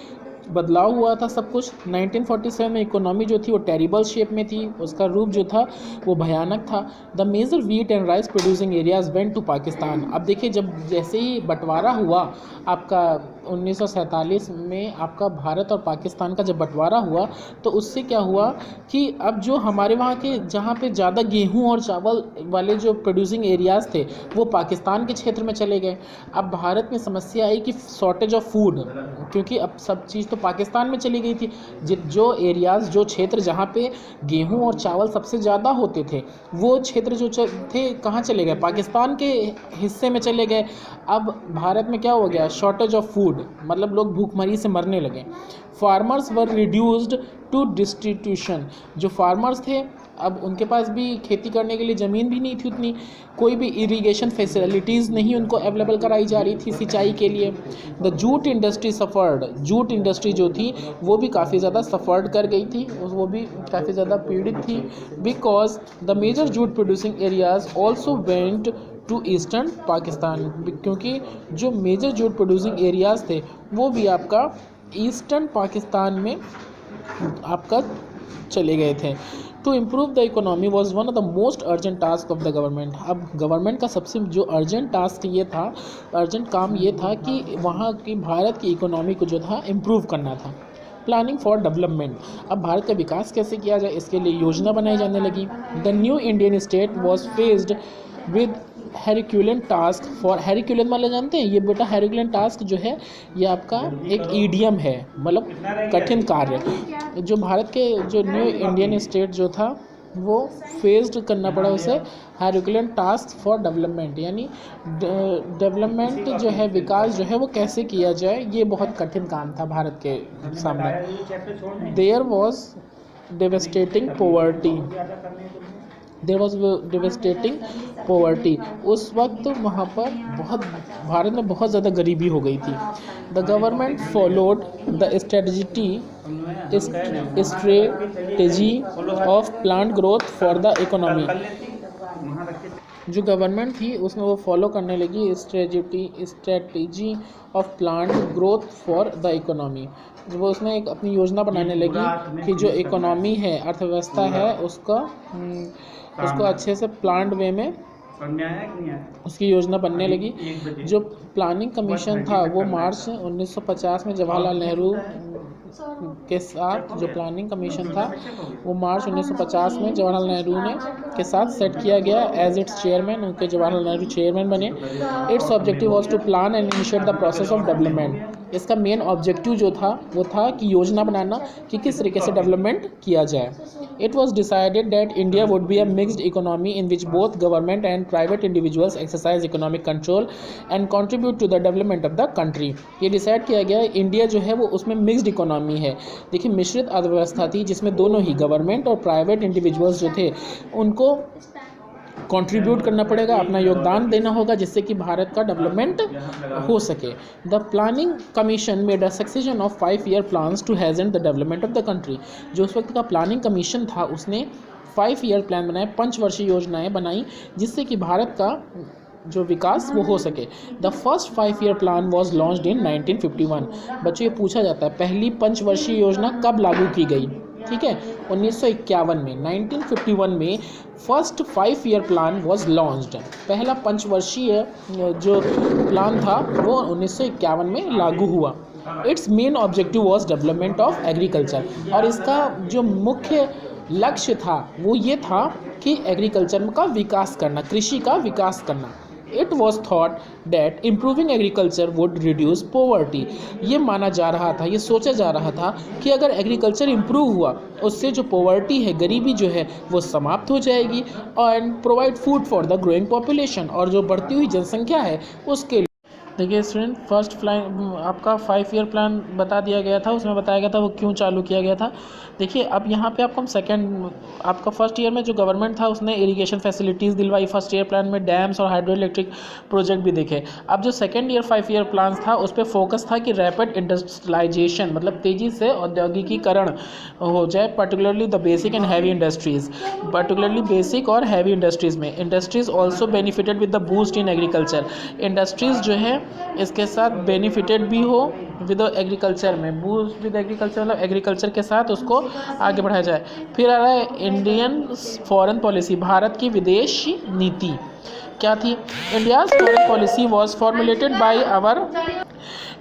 बदलाव हुआ था सब कुछ। 1947 में इकोनॉमी जो थी वो टेरिबल शेप में थी, उसका रूप जो था वो भयानक था। The major wheat and rice producing areas went to Pakistan. अब देखिए, जब जैसे ही बंटवारा हुआ आपका 1947 में, आपका भारत और पाकिस्तान का जब बंटवारा हुआ तो उससे क्या हुआ कि अब जो हमारे वहाँ के जहाँ पे ज़्यादा गेहूँ और चावल वाले जो प्रोड्यूसिंग एरियाज़ थे वो पाकिस्तान के क्षेत्र में चले गए। अब भारत में समस्या आई कि शॉर्टेज ऑफ फूड, क्योंकि अब सब चीज़ तो पाकिस्तान में चली गई थी। जो एरियाज़, जो क्षेत्र जहाँ पे गेहूं और चावल सबसे ज़्यादा होते थे वो क्षेत्र जो थे कहाँ चले गए, पाकिस्तान के हिस्से में चले गए। अब भारत में क्या हो गया, शॉर्टेज ऑफ फूड, मतलब लोग भूखमरी से मरने लगे। Farmers were reduced to destitution. जो फार्मर्स थे अब उनके पास भी खेती करने के लिए ज़मीन भी नहीं थी उतनी, कोई भी इरिगेशन फैसिलिटीज़ नहीं उनको अवेलेबल कराई जा रही थी सिंचाई के लिए। The jute industry suffered. Jute industry जो थी वो भी काफ़ी ज़्यादा सफ़र्ड कर गई थी, वो भी काफ़ी ज़्यादा पीड़ित थी। Because the major jute producing areas also went to eastern Pakistan, क्योंकि जो मेजर जूट प्रोड्यूसिंग एरियाज़ थे वो भी आपका ईस्टर्न पाकिस्तान में आपका चले गए थे। To improve the economy was one of the most urgent task of the government. अब गवर्नमेंट का सबसे जो अर्जेंट टास्क ये था, अर्जेंट काम ये था कि वहाँ की भारत की इकोनॉमी को जो था इम्प्रूव करना था। Planning for development. अब भारत का विकास कैसे किया जाए इसके लिए योजना बनाई जाने लगी। The new Indian state was faced with herculean task for, herculean मतलब जानते हैं ये बेटा, हेरिक्यूलियन टास्क जो है ये आपका एक ईडियम है, मतलब कठिन कार्य। जो भारत के जो न्यू इंडियन स्टेट जो था वो फेस्ड करना पड़ा उसे हेरिक्यूलियन टास्क फॉर डेवलपमेंट, यानी डेवलपमेंट जो है, विकास जो है वो कैसे किया जाए, ये बहुत कठिन काम था भारत के सामने। There was devastating poverty. There was devastating poverty. उस वक्त वहाँ पर भारत में बहुत ज़्यादा गरीबी हो गई थी। The government followed the strategy of plant growth for the economy. जो गवर्नमेंट थी उसमें वो फॉलो करने लगी strategy of plant growth for the economy. वो उसमें एक अपनी योजना बनाने लगी कि जो इकोनॉमी है, अर्थव्यवस्था है, उसको अच्छे से प्लांट वे में उसकी योजना बनने लगी। जो प्लानिंग कमीशन था वो मार्च 1950 में जवाहरलाल नेहरू के साथ, जो प्लानिंग कमीशन था वो मार्च 1950 में जवाहरलाल नेहरू ने के साथ सेट किया गया एज इट्स चेयरमैन। उनके जवाहरलाल नेहरू चेयरमैन बने। Its objective was to plan and initiate the process of development. इसका मेन ऑब्जेक्टिव जो था वो था कि योजना बनाना कि किस तरीके से डेवलपमेंट किया जाए। It was decided that India would be a mixed economy in which both government and private individuals exercise economic control and contribute to the development of the country. ये डिसाइड किया गया इंडिया जो है वो उसमें mixed economy है। देखिए, मिश्रित अर्थव्यवस्था थी जिसमें दोनों ही गवर्नमेंट और प्राइवेट इंडिविजुअल्स जो थे उनको कंट्रीब्यूट करना पड़ेगा, अपना योगदान देना होगा जिससे कि भारत का डेवलपमेंट हो सके। The planning commission made a succession of 5-year plans to hasten the development of the country. जो उस वक्त का प्लानिंग कमीशन था उसने 5-year प्लान बनाए, 5 वर्षीय योजनाएं बनाई जिससे कि भारत का जो विकास वो हो सके। The first 5-year plan was launched in 1951। बच्चों ये पूछा जाता है पहली पंचवर्षीय योजना कब लागू की गई? ठीक है, 1951 में, 1951 में first 5-year plan was launched. पहला पंचवर्षीय जो प्लान था वो 1951 में लागू हुआ। It's main objective was development of agriculture. और इसका जो मुख्य लक्ष्य था वो ये था कि एग्रीकल्चर का विकास करना, कृषि का विकास करना। It was thought that improving agriculture would reduce poverty। ये माना जा रहा था, ये सोचा जा रहा था कि अगर एग्रीकल्चर इम्प्रूव हुआ उससे जो पॉवर्टी है, गरीबी जो है वो समाप्त हो जाएगी, और provide food for the growing population, और जो बढ़ती हुई जनसंख्या है उसके लिए देखिए स्टूडेंट, फर्स्ट प्लान आपका 5 ईयर प्लान बता दिया गया था, उसमें बताया गया था वो क्यों चालू किया गया था। देखिए अब यहाँ पे आपको हम सेकंड, आपका फर्स्ट ईयर में जो गवर्नमेंट था उसने इरिगेशन फैसिलिटीज़ दिलवाई फर्स्ट ईयर प्लान में, डैम्स और हाइड्रो इलेक्ट्रिक प्रोजेक्ट भी देखे। अब जो सेकंड ईयर 5 ईयर प्लान था उस पर फोकस था कि रैपिड इंडस्ट्रियलाइजेशन, मतलब तेज़ी से औद्योगिकीकरण हो जाए, particularly the basic and heavy industries, particularly basic और हैवी इंडस्ट्रीज़ में। Industries also benefited with the boost in agriculture, industries जो है इसके साथ बेनिफिटेड भी हो विद एग्रीकल्चर में, बूस्ट विद एग्रीकल्चर मतलब एग्रीकल्चर के साथ उसको आगे बढ़ाया जाए। फिर आ रहा है इंडियन फॉरेन पॉलिसी, भारत की विदेश नीति क्या थी। India's foreign policy was formulated by our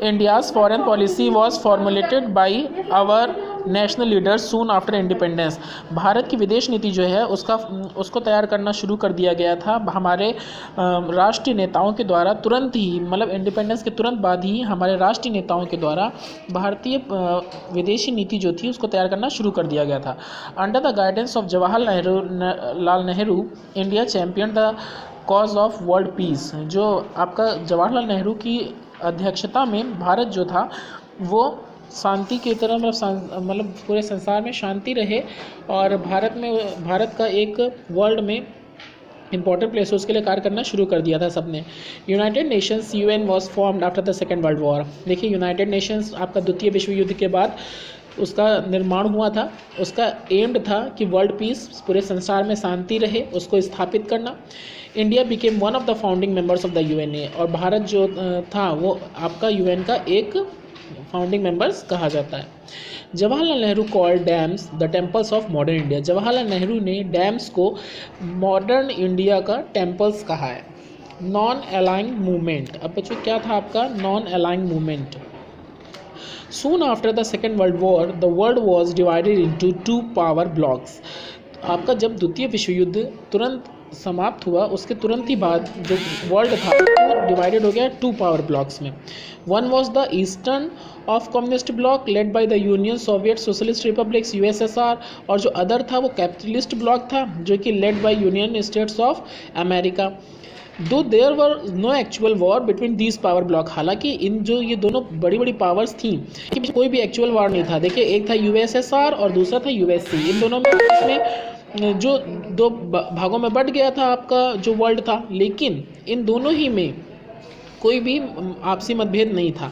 India's foreign policy was formulated by our national leaders soon after independence. Bharat की विदेश नीति जो है उसको तैयार करना शुरू कर दिया गया था हमारे राष्ट्रीय नेताओं के द्वारा, तुरंत ही, मतलब इंडिपेंडेंस के तुरंत बाद ही हमारे राष्ट्रीय नेताओं के द्वारा भारतीय विदेशी नीति जो थी उसको तैयार करना शुरू कर दिया गया था। Under the guidance of Jawaharlal Nehru, India champion the cause of world peace. जो आपका जवाहरलाल नेहरू की अध्यक्षता में भारत जो था वो शांति की तरह, मतलब पूरे संसार में शांति रहे और भारत का एक वर्ल्ड में इंपॉर्टेंट प्लेस उसके लिए कार्य करना शुरू कर दिया था सबने। United Nations UN was formed after the second world war. देखिए यूनाइटेड नेशंस आपका द्वितीय विश्व युद्ध के बाद उसका निर्माण हुआ था, उसका एम्ड था कि वर्ल्ड पीस, पूरे संसार में शांति रहे, उसको स्थापित करना। India became one of the founding members of the UN, और भारत जो था वो आपका UN का एक फाउंडिंग मेंबर्स कहा जाता है। Jawaharlal Nehru called dams the temples of modern India. Jawaharlal Nehru ने डैम्स को मॉडर्न इंडिया का टेम्पल्स कहा है। नॉन अलाइंग मूवमेंट, अब बच्चों क्या था आपका non aligned movement. Soon after the Second World War, the world was divided into 2 power blocks. आपका जब द्वितीय विश्व युद्ध तुरंत समाप्त हुआ उसके तुरंत ही बाद जो वर्ल्ड था वो डिवाइडेड हो गया 2 पावर ब्लॉक्स में। One was the eastern of communist bloc led by the union Soviet socialist republics USSR, और जो अदर था वो कैपिटलिस्ट ब्लॉक था जो कि led by United States of America. Though there were no actual war between these power block, हालांकि इन जो ये दोनों बड़ी बड़ी पावर्स थी कि कोई भी एक्चुअल वॉर नहीं था। देखिए एक था USSR और दूसरा था USC, इन दोनों में जो 2 भागों में बट गया था आपका जो वर्ल्ड था, लेकिन इन दोनों ही में कोई भी आपसी मतभेद नहीं था।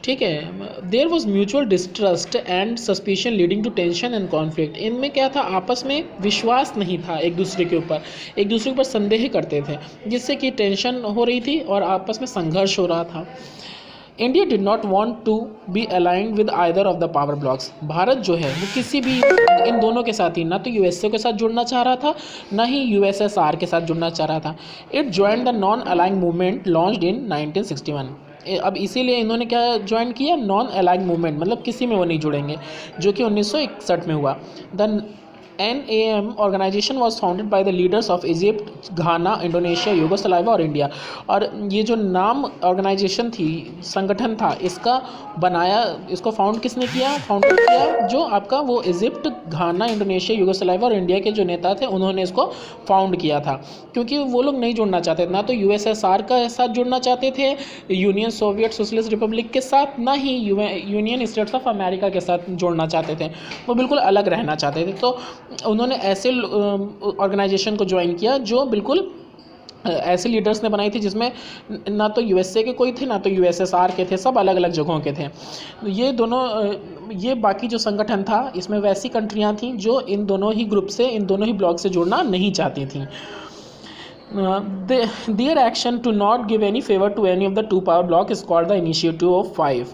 ठीक है, there was mutual distrust and suspicion leading to tension and conflict. इनमें क्या था, आपस में विश्वास नहीं था, एक दूसरे के ऊपर संदेह करते थे, जिससे कि टेंशन हो रही थी और आपस में संघर्ष हो रहा था। India did not want to be aligned with either of the power blocs. Bharat जो है वो किसी भी इन दोनों के साथ ही, ना तो USA के साथ जुड़ना चाह रहा था, ना ही USSR के साथ जुड़ना चाह रहा था। It join the non aligned movement launched in 1961। अब इसीलिए इन्होंने क्या ज्वाइन किया, नॉन अलाइंग मूवमेंट, मतलब किसी में वो नहीं जुड़ेंगे, जो कि 1961 में हुआ। The NAM organization was founded by the leaders of Egypt, Ghana, Indonesia, Yugoslavia और इंडिया। और ये जो नाम ऑर्गेनाइजेशन थी, संगठन था, इसको फाउंड किसने किया, फाउंडेड किया जो आपका वो इजिप्ट, घाना, इंडोनेशिया, यूगोस्लाविया और इंडिया के जो नेता थे उन्होंने इसको फाउंड किया था, क्योंकि वो लोग नहीं जुड़ना चाहते, ना तो USSR के साथ जुड़ना चाहते थे, यूनियन सोवियत सोशलिस्ट रिपब्लिक के साथ, ना ही यूनियन स्टेट्स ऑफ अमेरिका के साथ जुड़ना चाहते थे, वो बिल्कुल अलग रहना चाहते थे। तो उन्होंने ऐसे ऑर्गेनाइजेशन को ज्वाइन किया जो बिल्कुल ऐसे लीडर्स ने बनाई थी जिसमें ना तो USA के कोई थे, ना तो USSR के थे, सब अलग अलग जगहों के थे। ये बाकी जो संगठन था इसमें वैसी कंट्रियां थीं जो इन दोनों ही ग्रुप से, इन दोनों ही ब्लॉक से जुड़ना नहीं चाहती थीं। Their action to not give any favor to any of the 2 power block is called the Initiative of 5।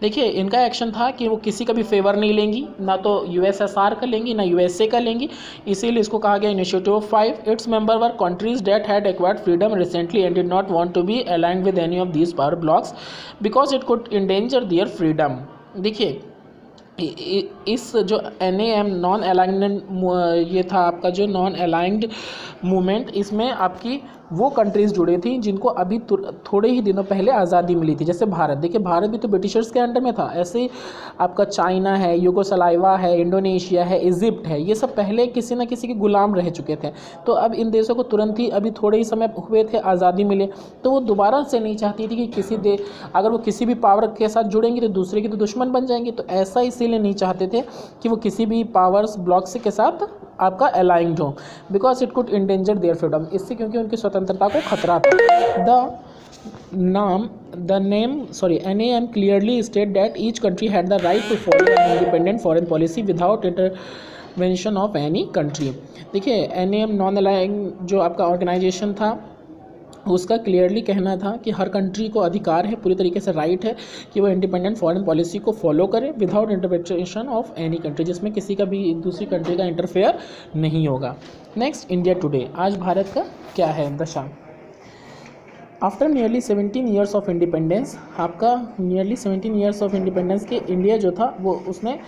देखिए इनका एक्शन था कि वो किसी का भी फेवर नहीं लेंगी, ना तो USSR का लेंगी ना USA का लेंगी, इसीलिए इसको कहा गया Initiative of 5। Its member were countries that had acquired freedom recently and did not want to be aligned with any of these power blocks because it could endanger their freedom। देखिए इस जो NAM non aligned, ये था आपका जो non aligned movement, इसमें आपकी वो कंट्रीज़ जुड़ी थी जिनको अभी थोड़े ही दिनों पहले आज़ादी मिली थी। जैसे भारत, देखिए भारत भी तो ब्रिटिशर्स के अंडर में था, ऐसे ही आपका चाइना है, यूगोस्लाविया है, इंडोनेशिया है, इजिप्ट है, ये सब पहले किसी न किसी के गुलाम रह चुके थे। तो अब इन देशों को तुरंत ही अभी थोड़े ही समय हुए थे आज़ादी मिले, तो वो दोबारा से नहीं चाहती थी कि अगर वो किसी भी पावर के साथ जुड़ेंगी तो दूसरे की तो दुश्मन बन जाएंगी। तो ऐसा इसीलिए नहीं चाहते थे कि वो किसी भी पावर्स ब्लॉक से के साथ आपका अलाइंड हो, because it could endanger their freedom, इससे क्योंकि उनकी स्वतंत्रता को खतरा था। NAM clearly state that each country had the right to follow an independent foreign policy without intervention of any country। देखिए NAM नॉन अलाइंग जो आपका ऑर्गेनाइजेशन था उसका क्लियरली कहना था कि हर कंट्री को अधिकार है, पूरी तरीके से राइट है कि वो इंडिपेंडेंट फॉरेन पॉलिसी को फॉलो करे without intervention of any country, जिसमें किसी का भी दूसरी कंट्री का इंटरफेयर नहीं होगा। नेक्स्ट, इंडिया टुडे, आज भारत का क्या है दशा। After nearly 17 years of independence, आपका नियरली 17 ईयर्स ऑफ इंडिपेंडेंस के इंडिया जो था वो उसने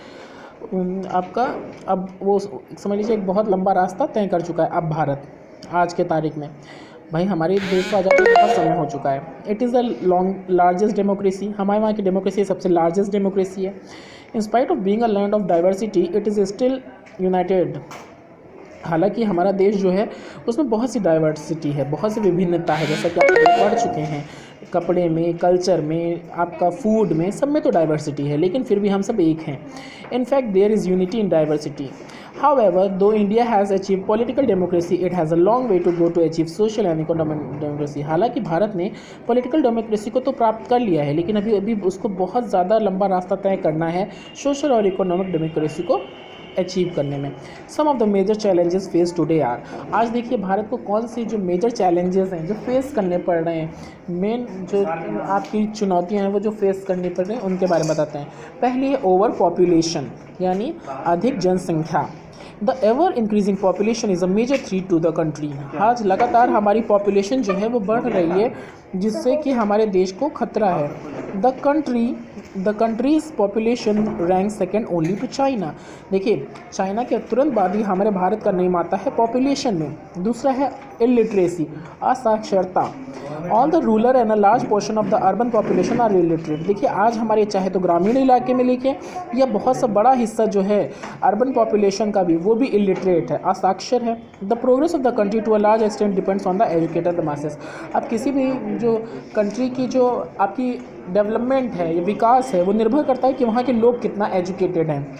आपका अब वो समझ लीजिए एक बहुत लंबा रास्ता तय कर चुका है। अब भारत आज के तारीख में भाई हमारे देश को आज़ादी का बहुत समय हो चुका है। It is the largest democracy, हमारे वहाँ की डेमोक्रेसी सबसे लार्जेस्ट डेमोक्रेसी है। In spite of being a land of diversity it is still United. हालांकि हमारा देश जो है उसमें बहुत सी डाइवर्सिटी है, बहुत सी विभिन्नता है, जैसा कि आप पढ़ चुके हैं, कपड़े में, कल्चर में, आपका फूड में, सब में तो डाइवर्सिटी है, लेकिन फिर भी हम सब एक हैं। In fact there is unity in diversity. However, though India has achieved political democracy, it has a long way to go to achieve social and economic democracy। हालांकि भारत ने पॉलिटिकल डेमोक्रेसी को तो प्राप्त कर लिया है, लेकिन अभी उसको बहुत ज़्यादा लंबा रास्ता तय करना है सोशल और इकोनॉमिक डेमोक्रेसी को अचीव करने में। Some of the major challenges face today are, आज देखिए भारत को कौन सी जो मेजर चैलेंजेस हैं जो फेस करने पड़ रहे हैं, मेन जो आपकी चुनौतियां हैं वो जो फेस करनी पड़ रही हैं उनके बारे में बताते हैं। पहली है ओवर पॉपुलेशन, यानी अधिक जनसंख्या। The ever increasing population is a major threat to the country. आज लगातार हमारी पॉपुलेशन जो है वो बढ़ रही है, जिससे कि हमारे देश को खतरा है। The country's population rank second only to China. देखिए चाइना के तुरंत बाद ही हमारे भारत का नेम आता है पॉपुलेशन में। दूसरा है इलिटरेसी, असाक्षरता। All the rural and a large portion of the urban population are illiterate. देखिए आज हमारे चाहे तो ग्रामीण इलाके में लेके या बहुत सा बड़ा हिस्सा जो है अर्बन पॉपुलेशन का भी, वो भी इलिटरेट है, असाक्षर है। The progress of the country to a large extent depends on the educated the masses. अब किसी भी जो कंट्री की जो आपकी डेवलपमेंट है या विकास है वो निर्भर करता है कि वहाँ के लोग कितना एजुकेटेड हैं।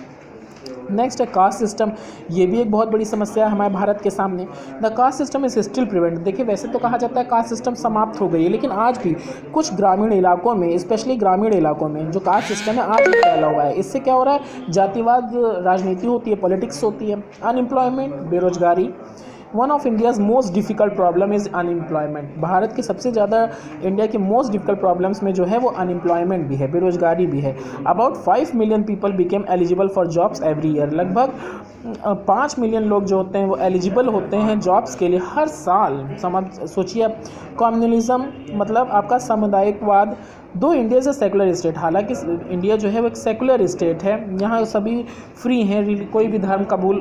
नेक्स्ट है कास्ट सिस्टम, ये भी एक बहुत बड़ी समस्या है हमारे भारत के सामने। The caste system is still prevent. देखिए वैसे तो कहा जाता है कास्ट सिस्टम समाप्त हो गई है, लेकिन आज भी कुछ ग्रामीण इलाकों में, स्पेशली ग्रामीण इलाकों में जो कास्ट सिस्टम है आज भी फैला हुआ है। इससे क्या हो रहा है, जातिवाद राजनीति होती है, पॉलिटिक्स होती है, अनएम्प्लॉयमेंट, बेरोजगारी। One of India's most difficult problem is unemployment. Bharat की सबसे ज़्यादा इंडिया की मोस्ट डिफ़िकल्ट प्रॉब्लम्स में जो है वो अनएम्प्लॉयमेंट भी है, बेरोजगारी भी है। About 5 million people became eligible for jobs every year. लगभग 5 मिलियन लोग जो होते हैं वो एलिजिबल होते हैं जॉब्स के लिए हर साल। समझ सोचिए आप, कम्युनलिज्म मतलब आपका सामुदायिकवाद। दो India is a secular state, हालांकि इंडिया जो है वो एक सेकुलर स्टेट है, यहाँ सभी फ्री हैं, कोई भी धर्म कबूल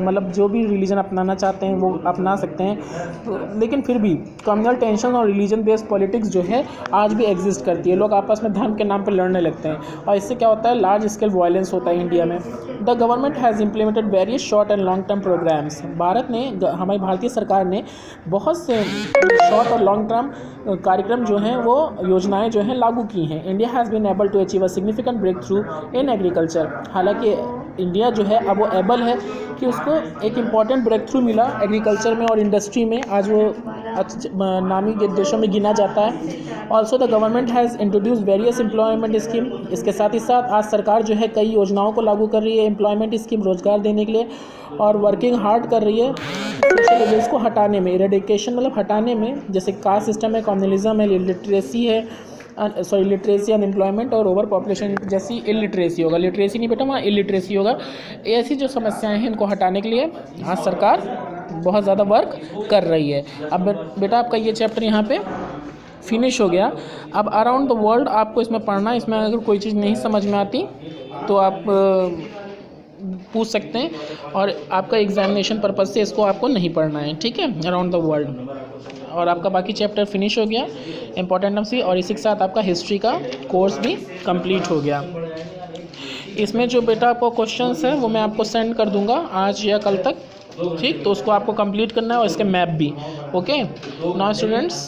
मतलब जो भी रिलीजन अपनाना चाहते हैं वो अपना सकते हैं, तो, लेकिन फिर भी कम्युनल टेंशन और रिलीजन बेस्ड पॉलिटिक्स जो है आज भी एग्जिस्ट करती है। लोग आपस में धर्म के नाम पर लड़ने लगते हैं और इससे क्या होता है, लार्ज स्केल वायलेंस होता है इंडिया में। The government has implemented various short and long term programs. Bharat ने, हमारी भारतीय सरकार ने बहुत से शॉर्ट और लॉन्ग टर्म कार्यक्रम जो हैं वो योजनाएं जो हैं लागू की हैं। India has been able to achieve a significant breakthrough in agriculture. हालांकि इंडिया जो है अब वो एबल है कि उसको एक इम्पॉर्टेंट ब्रेक थ्रू मिला एग्रीकल्चर में और इंडस्ट्री में, आज वो नामी देशों में गिना जाता है। Also the government has introduce various employment scheme. इसके साथ ही साथ आज सरकार जो है कई योजनाओं को लागू कर रही है एम्प्लॉयमेंट स्कीम, रोजगार देने के लिए, और वर्किंग हार्ड कर रही है सोशल इविल्स को हटाने में, इरेडिकेशन मतलब हटाने में। जैसे कास्ट सिस्टम है, कम्युनलिज्म है, लिटरेसी है, लिटरेसी, अनएम्प्लॉयमेंट और ओवर पॉपुलेशन जैसी इलिटरेसी होगा, लिटरेसी नहीं बेटा वहाँ इलिटरेसी होगा। ऐसी जो समस्याएं हैं इनको हटाने के लिए आज सरकार बहुत ज़्यादा वर्क कर रही है। अब बेटा आपका ये चैप्टर यहाँ पे फिनिश हो गया। अब अराउंड द वर्ल्ड आपको इसमें पढ़ना है। इसमें अगर कोई चीज़ नहीं समझ में आती तो आप पूछ सकते हैं, और आपका एग्जामिनेशन पर्पज़ से इसको आपको नहीं पढ़ना है, ठीक है, अराउंड द वर्ल्ड। और आपका बाकी चैप्टर फिनिश हो गया इम्पोर्टेंट नंबर सी, और इसी के साथ आपका हिस्ट्री का कोर्स भी कंप्लीट हो गया। इसमें जो बेटा आपको क्वेश्चंस है वो मैं आपको सेंड कर दूंगा आज या कल तक, ठीक, तो उसको आपको कंप्लीट करना है और इसके मैप भी। Okay now students